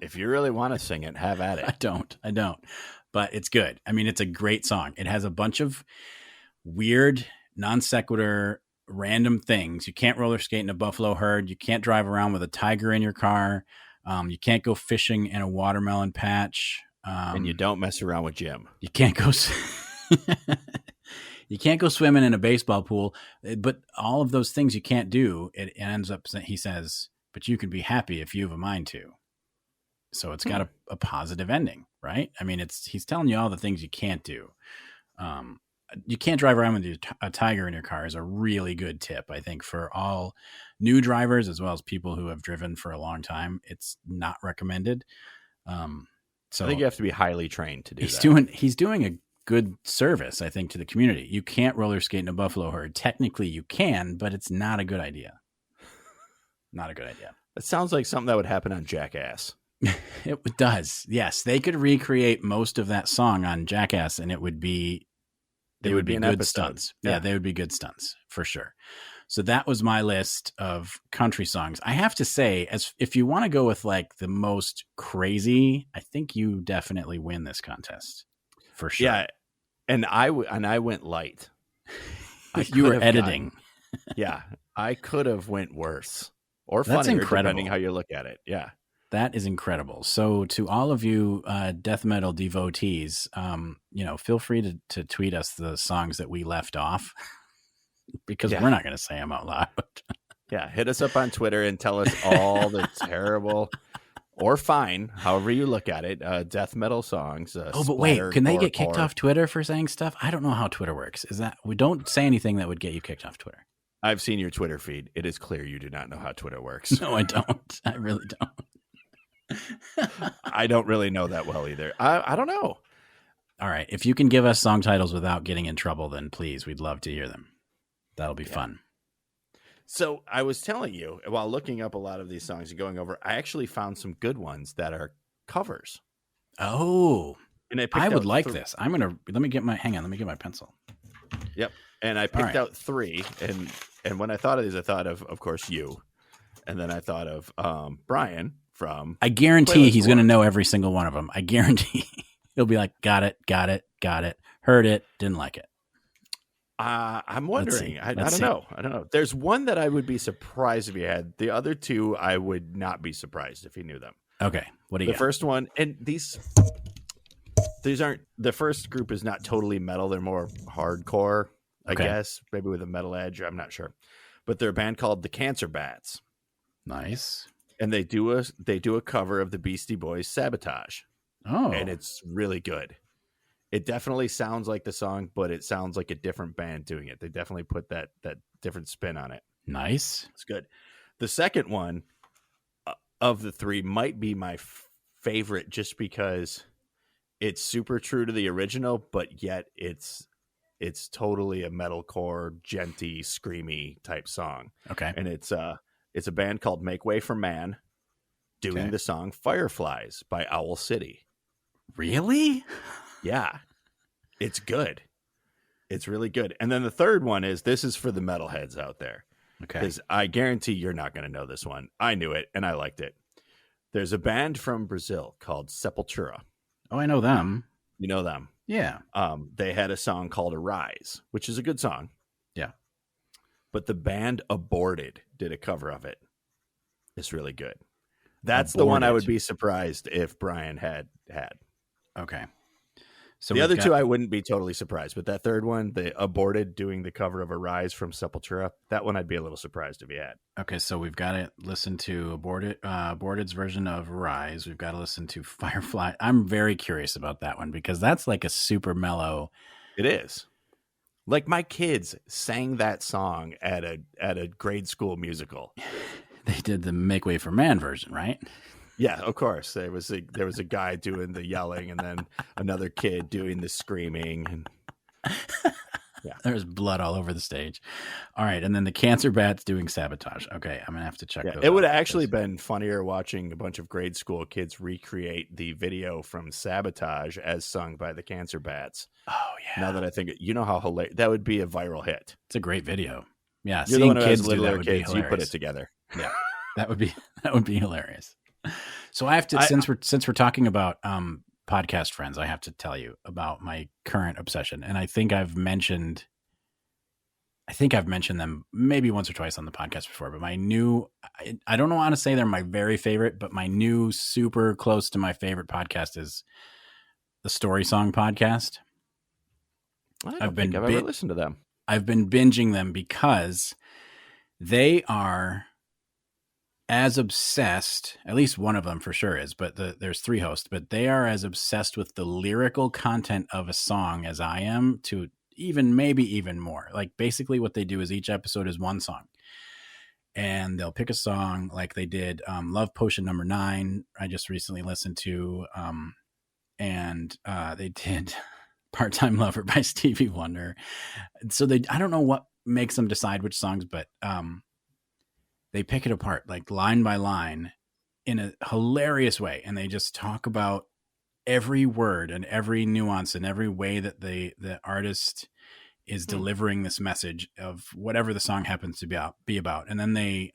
If you really want to sing it, have at it. I don't. But it's good. I mean, it's a great song. It has a bunch of weird, non sequitur, random things. You can't roller skate in a buffalo herd. You can't drive around with a tiger in your car. You can't go fishing in a watermelon patch. And you don't mess around with Jim. You can't go. You can't go swimming in a baseball pool. But all of those things you can't do. It ends up. He says, "But you can be happy if you have a mind to." So it's got a positive ending, right? I mean, he's telling you all the things you can't do. You can't drive around with a tiger in your car is a really good tip, I think, for all new drivers as well as people who have driven for a long time. It's not recommended. So I think you have to be highly trained to do that. He's doing a good service, I think, to the community. You can't roller skate in a buffalo herd. Technically, you can, but it's not a good idea. Not a good idea. It sounds like something that would happen on Jackass. It does. Yes, they could recreate most of that song on Jackass, and it would be good episode. Stunts. Yeah, they would be good stunts for sure. So that was my list of country songs. I have to say, if you want to go with like the most crazy, I think you definitely win this contest for sure. Yeah, and I went light. You were editing. Yeah, I could have went worse or That's funnier, incredible. depending how you look at it. Yeah. That is incredible. So to all of you death metal devotees, feel free to tweet us the songs that we left off because we're not going to say them out loud. Yeah. Hit us up on Twitter and tell us all the terrible or fine, however you look at it, death metal songs. But wait, can they get kicked off Twitter for saying stuff? I don't know how Twitter works. We don't say anything that would get you kicked off Twitter. I've seen your Twitter feed. It is clear you do not know how Twitter works. No, I don't. I really don't. I don't really know that well either. I don't know. All right. If you can give us song titles without getting in trouble, then please, we'd love to hear them. That'll be fun. So I was telling you, while looking up a lot of these songs and going over, I actually found some good ones that are covers. Oh, and I would like this. Let me get my pencil. Yep. And I picked out 3. And when I thought of these, I thought of course, you. And then I thought of Brian. I guarantee he's going to know every single one of them. I guarantee he'll be like, got it, heard it, didn't like it. I'm wondering. I don't know. There's one that I would be surprised if he had. The other 2, I would not be surprised if he knew them. Okay. What do you got? The first one, and these aren't, the first group is not totally metal. They're more hardcore, I guess, maybe with a metal edge. I'm not sure. But they're a band called the Cancer Bats. Nice. And they do a cover of the Beastie Boys' Sabotage. Oh. And it's really good. It definitely sounds like the song, but it sounds like a different band doing it. They definitely put that different spin on it. Nice. It's good. The second one of the 3 might be my favorite just because it's super true to the original, but yet it's totally a metalcore, genty, screamy type song. Okay. And it's a band called Make Way for Man doing the song Fireflies by Owl City. Really? Yeah. It's good. It's really good. And then the third one this is for the metalheads out there. Okay. Because I guarantee you're not going to know this one. I knew it and I liked it. There's a band from Brazil called Sepultura. Oh, I know them. You know them? Yeah. They had a song called Arise, which is a good song. Yeah. But the band Aborted did a cover of it. It's really good. That's the one I would be surprised if Brian had. Okay. So the other 2 I wouldn't be totally surprised, but that third one, the Aborted doing the cover of Arise from Sepultura, that one I'd be a little surprised if he had. Okay, so we've got to listen to Aborted's version of Arise. We've got to listen to Firefly. I'm very curious about that one because that's like a super mellow. It is. Like my kids sang that song at a grade school musical. They did the Make Way for Man version, right? Yeah, of course. There was a guy doing the yelling and then another kid doing the screaming. And Yeah. There's blood all over the stage. All right. And then the cancer bats doing Sabotage. Okay. I'm going to have to check those It would out have actually been funnier watching a bunch of grade school kids recreate the video from Sabotage as sung by the Cancer Bats. Oh, yeah. Now that I think, you know how hilarious that would be, a viral hit. It's a great video. Yeah. You're the Seeing one who kids has do that littler would kids, be you put hilarious. it together. Yeah. That would be hilarious. So I have to, since we're talking about podcast friends, I have to tell you about my current obsession. And I think I've mentioned them maybe once or twice on the podcast before, but my new, I don't want to say they're my very favorite, but my new super close to my favorite podcast is the Story Song podcast. I've ever listened to them. I've been binging them because they are as obsessed, at least one of them for sure is, but there's 3 hosts, but they are as obsessed with the lyrical content of a song as I am, to maybe even more. Like basically what they do is each episode is one song, and they'll pick a song like they did Love Potion number 9 I just recently listened to, and they did Part-Time Lover by Stevie Wonder. So I don't know what makes them decide which songs, but they pick it apart like line by line in a hilarious way, and they just talk about every word and every nuance and every way that the artist is delivering this message of whatever the song happens to be about. And then they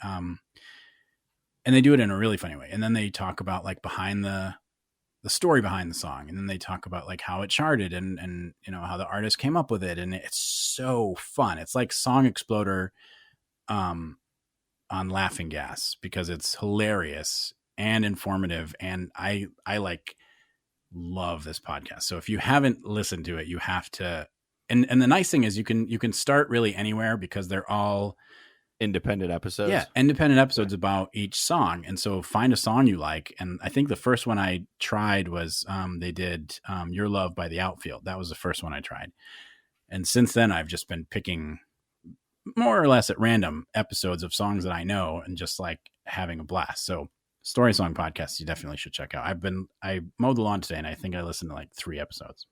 do it in a really funny way. And then they talk about like behind the story behind the song. And then they talk about like how it charted and you know, how the artist came up with it. And it's so fun. It's like Song Exploder on Laughing Gas, because it's hilarious and informative. And I like love this podcast. So if you haven't listened to it, you have to. And the nice thing is you can start really anywhere, because they're all independent episodes. Yeah, independent episodes about each song. And so find a song you like. And I think the first one I tried was they did Your Love by The Outfield. That was the first one I tried. And since then I've just been picking more or less at random episodes of songs that I know and just like having a blast. So Story Song podcast, you definitely should check out. I mowed the lawn today and I think I listened to like 3 episodes.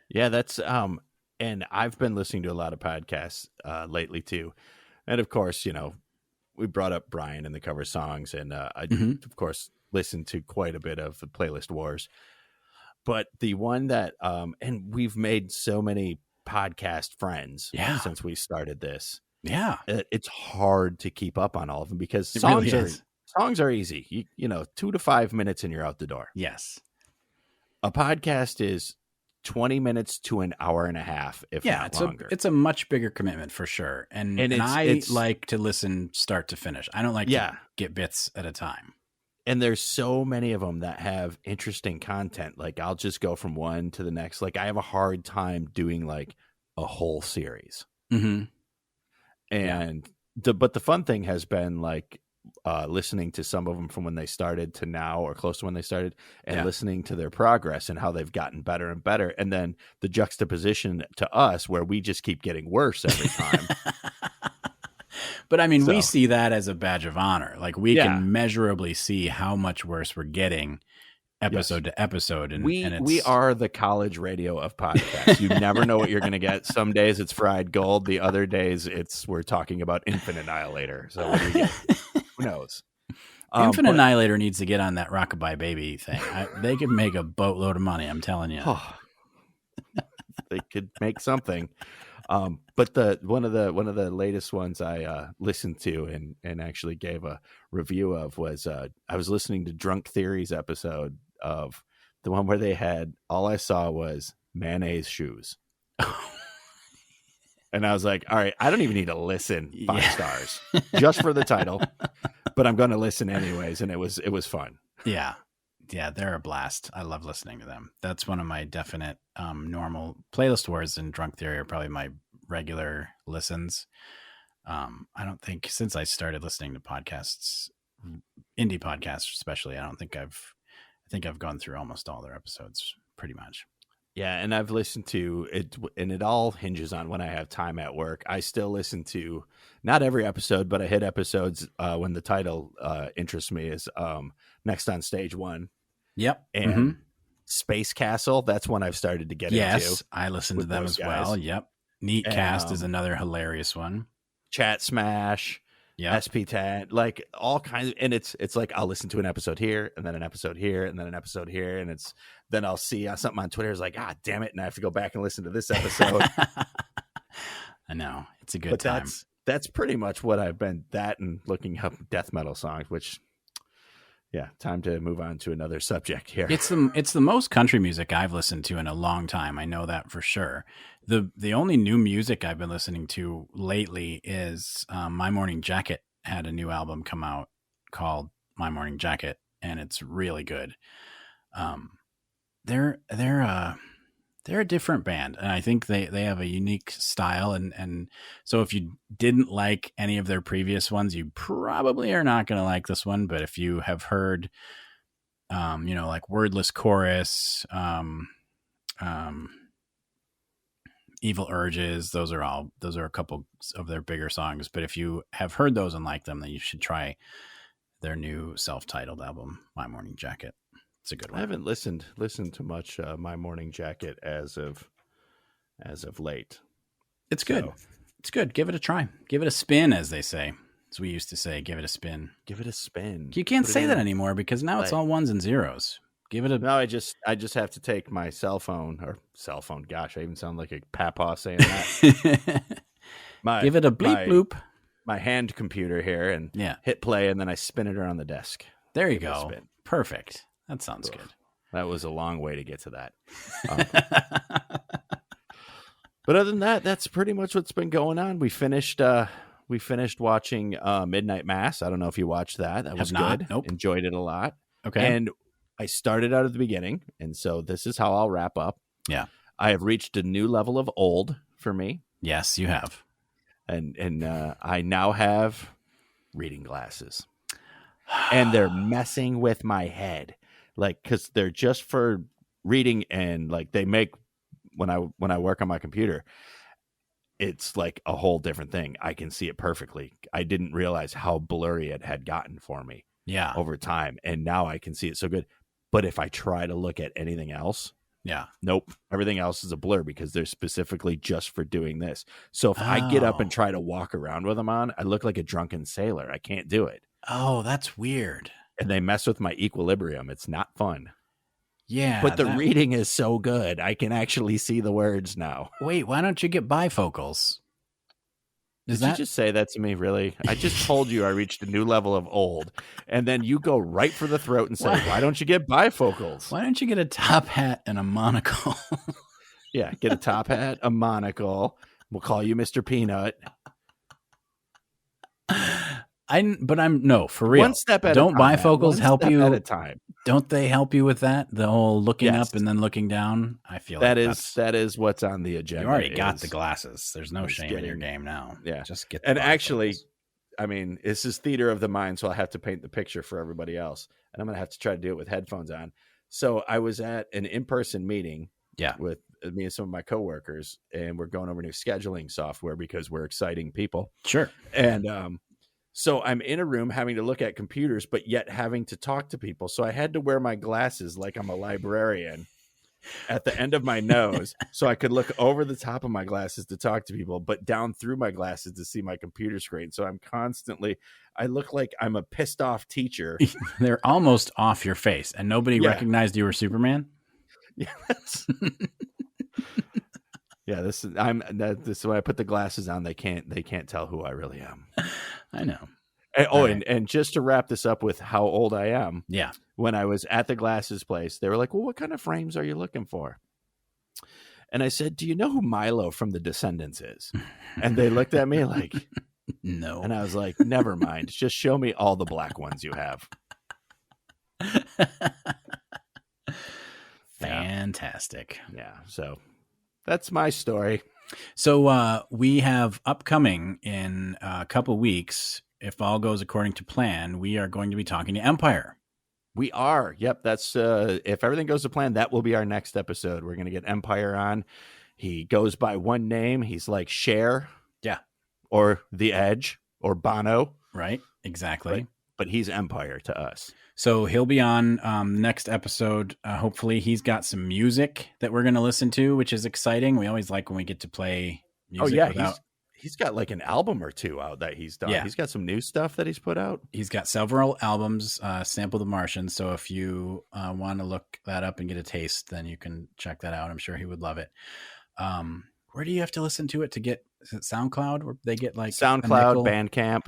Yeah, that's and I've been listening to a lot of podcasts lately too. And of course, you know, we brought up Brian and the cover songs, and I of course listened to quite a bit of the Playlist Wars. But the one that and we've made so many podcast friends since we started this. Yeah. It's hard to keep up on all of them, because songs are easy. You know, 2 to 5 minutes and you're out the door. Yes. A podcast is 20 minutes to an hour and a half, if not longer. It's a much bigger commitment for sure. And I like to listen start to finish. I don't like to get bits at a time. And there's so many of them that have interesting content. Like I'll just go from one to the next. Like I have a hard time doing like a whole series. Mm-hmm. And but the fun thing has been like listening to some of them from when they started to now, or close to when they started, and listening to their progress and how they've gotten better and better. And then the juxtaposition to us, where we just keep getting worse every time. But I mean, we see that as a badge of honor. Like we can measurably see how much worse we're getting episode to episode. And we are the college radio of podcasts. You never know what you're going to get. Some days it's fried gold. The other days we're talking about Infinite Annihilator. So what do we get? Who knows? Infinite Annihilator needs to get on that Rockabye Baby thing. They could make a boatload of money. I'm telling you. They could make something. But one of the latest ones I listened to and actually gave a review of was I was listening to Drunk Theory's episode of the one where they had, all I saw was mayonnaise shoes. And I was like, all right, I don't even need to listen 5 stars just for the title, but I'm going to listen anyways. And it was fun. Yeah. Yeah, they're a blast. I love listening to them. That's one of my definite normal Playlist Wars and Drunk Theory are probably my regular listens. I don't think since I started listening to podcasts, indie podcasts especially, I think I've gone through almost all their episodes pretty much. Yeah, and I've listened to it, and it all hinges on when I have time at work. I still listen to not every episode, but I hit episodes when the title interests me, is Next on Stage 1. Yep. And Space Castle. That's one I've started to get into. Yes, I listened to with them those as well. guys. Yep. Neat Cast is another hilarious one. Chat Smash. Yeah. SP10, like all kinds of, and it's like I'll listen to an episode here and then an episode here and then an episode here, and then I'll see something on Twitter is like, damn it, and I have to go back and listen to this episode. I know, it's a good time. That's pretty much what I've been, that and looking up death metal songs, which time to move on to another subject here. It's the most country music I've listened to in a long time. I know that for sure. The only new music I've been listening to lately is My Morning Jacket had a new album come out called My Morning Jacket, and it's really good. They're a different band, and I think they have a unique style, and so if you didn't like any of their previous ones, you probably are not going to like this one. But if you have heard, like Wordless Chorus, Evil Urges, those are a couple of their bigger songs. But if you have heard those and like them, then you should try their new self-titled album, My Morning Jacket. It's a good one. I haven't listened to much My Morning Jacket as of late. It's good. It's good. Give it a try. Give it a spin, as they say. As we used to say, give it a spin. Give it a spin. You can't say that anymore because now it's all ones and zeros. Give it a. No, I just have to take my cell phone. Gosh, I even sound like a papa saying that. Give it a bleep bloop. My hand computer here and hit play, and then I spin it around the desk. There you go. Perfect. That sounds good. That was a long way to get to that. But other than that, that's pretty much what's been going on. We finished watching Midnight Mass. I don't know if you watched that. That was good. Nope. Enjoyed it a lot. Okay. And I started out at the beginning, and so this is how I'll wrap up. Yeah. I have reached a new level of old for me. Yes, you have. And I now have reading glasses. And they're messing with my head. Like, because they're just for reading, and like they make, when I work on my computer, it's like a whole different thing. I can see it perfectly. I didn't realize how blurry it had gotten for me over time. And now I can see it so good. But if I try to look at anything else, nope. Everything else is a blur because they're specifically just for doing this. So if I get up and try to walk around with them on, I look like a drunken sailor. I can't do it. Oh, that's weird. And they mess with my equilibrium. It's not fun. Yeah. But the reading is so good. I can actually see the words now. Wait, why don't you get bifocals? Did you just say that to me, really? I just told you I reached a new level of old. And then you go right for the throat and say, why don't you get bifocals? Why don't you get a top hat and a monocle? Yeah, get a top hat, a monocle. We'll call you Mr. Peanut. No, for real. One step at don't a time. Bifocals help you at a time? Don't they help you with that? The whole looking up and then looking down? I feel that is what's on the agenda. You already got the glasses. There's no shame in your game now. Yeah. Just get the And bifocals. actually, I mean, this is theater of the mind, so I have to paint the picture for everybody else. And I'm going to have to try to do it with headphones on. So I was at an in-person meeting with me and some of my coworkers, and we're going over new scheduling software because we're exciting people. Sure. And so I'm in a room having to look at computers, but yet having to talk to people. So I had to wear my glasses like I'm a librarian at the end of my nose so I could look over the top of my glasses to talk to people, but down through my glasses to see my computer screen. So I look like I'm a pissed off teacher. They're almost off your face, and nobody recognized you were Superman? Yeah. This is when I put the glasses on, they can't tell who I really am. I know. And just to wrap this up with how old I am. Yeah. When I was at the glasses place, they were like, well, what kind of frames are you looking for? And I said, do you know who Milo from The Descendants is? And they looked at me like, no. And I was like, never mind. Just show me all the black ones you have. Fantastic. Yeah. So that's my story. So we have upcoming in a couple weeks, if all goes according to plan, we are going to be talking to Empire. We are. Yep. That's if everything goes to plan, that will be our next episode. We're going to get Empire on. He goes by one name. He's like Cher. Yeah. Or The Edge or Bono. Right. Exactly. but he's Empire to us. So he'll be on next episode. Hopefully he's got some music that we're going to listen to, which is exciting. We always like when we get to play music. Oh yeah, he's got like an album or two out that he's done. Yeah. He's got some new stuff that he's put out. He's got several albums, Sample the Martian. So if you want to look that up and get a taste, then you can check that out. I'm sure he would love it. Where do you have to listen to it to get? Is it SoundCloud? Where they get like SoundCloud, Bandcamp?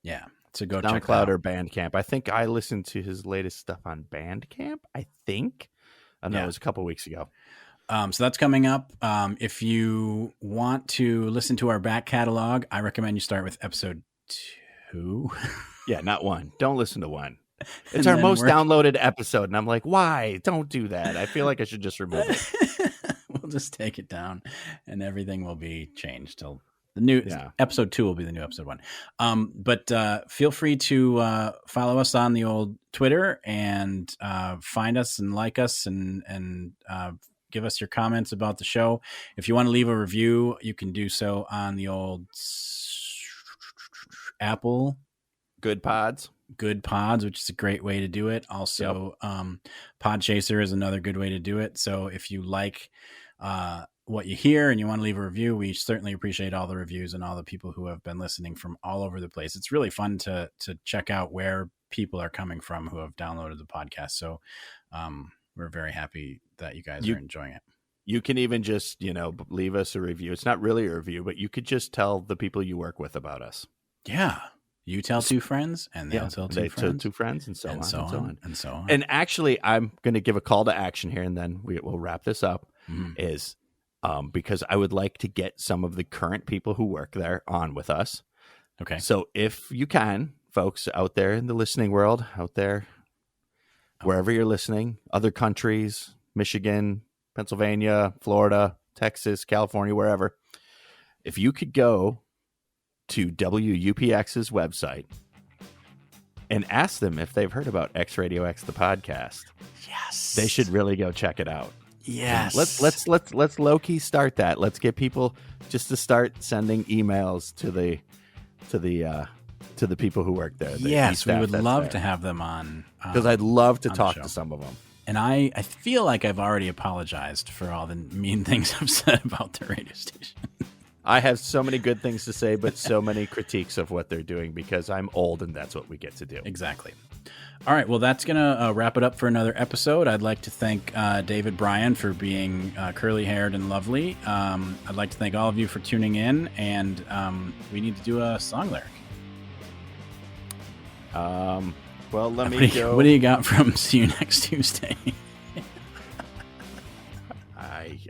Yeah. So go SoundCloud check that out. or Bandcamp. I think I listened to his latest stuff on Bandcamp. I know it was a couple weeks ago. So that's coming up. If you want to listen to our back catalog, I recommend you start with episode 2. Yeah, not 1. Don't listen to 1. It's our most downloaded episode. And I'm like, why? Don't do that. I feel like I should just remove it. We'll just take it down and everything will be changed till the new episode 2 will be the new episode 1. But feel free to follow us on the old Twitter and find us and like us and give us your comments about the show. If you want to leave a review, you can do so on the old Apple Good Pods, which is a great way to do it. Also, Podchaser is another good way to do it. So if you like what you hear and you want to leave a review, we certainly appreciate all the reviews and all the people who have been listening from all over the place. It's really fun to check out where people are coming from who have downloaded the podcast. So we're very happy that you guys are enjoying it. You can even just, leave us a review. It's not really a review, but you could just tell the people you work with about us. Yeah. You tell 2 friends and they'll tell 2 friends. 2 friends and so on. And so on. And actually, I'm going to give a call to action here and then we'll wrap this up. Is because I would like to get some of the current people who work there on with us. Okay. So if you can, folks out there in the listening world, out there, wherever you're listening, other countries, Michigan, Pennsylvania, Florida, Texas, California, wherever, if you could go to WUPX's website and ask them if they've heard about XRadioX, the podcast. Yes. They should really go check it out. Yes. Let's low key start that. Let's get people just to start sending emails to the people who work there. Yes, we would love to have them on. Because I'd love to talk to some of them. And I feel like I've already apologized for all the mean things I've said about the radio station. I have so many good things to say, but so many critiques of what they're doing because I'm old and that's what we get to do. Exactly. All right. Well, that's going to wrap it up for another episode. I'd like to thank David Bryan for being curly-haired and lovely. I'd like to thank all of you for tuning in, and we need to do a song lyric. Well, let me go. What do you got from See You Next Tuesday?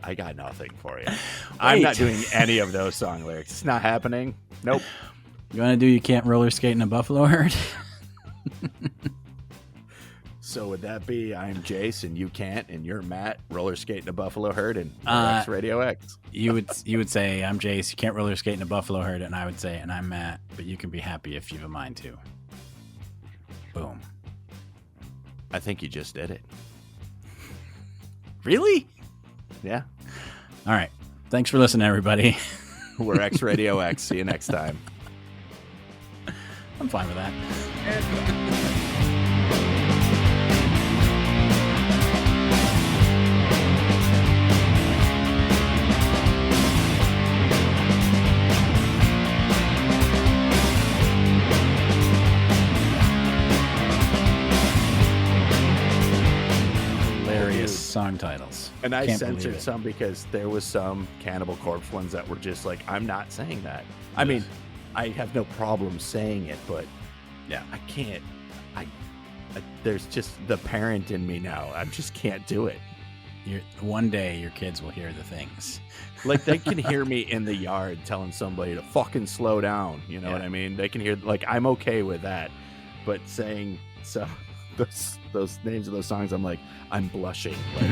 I got nothing for you. I'm not doing any of those song lyrics. It's not happening. Nope. You want to do You Can't Roller Skate in a Buffalo Herd? So would that be I'm Jayce and you can't and you're Matt roller skate in a buffalo herd and XRadioX? You would say I'm Jayce, you can't roller skate in a buffalo herd, and I would say and I'm Matt, but you can be happy if you've a mind to. Boom. I think you just did it. Really? Yeah. All right. Thanks for listening, everybody. We're XRadioX. See you next time. I'm fine with that. Song titles. And I censored some because there was some Cannibal Corpse ones that were just like, I'm not saying that. I mean, I have no problem saying it, but yeah, I can't. I there's just the parent in me now. I just can't do it. One day your kids will hear the things. Like they can hear me in the yard telling somebody to fucking slow down. You know what I mean? They can hear, like, I'm okay with that. But saying so those names of those songs, I'm like, I'm blushing. Like,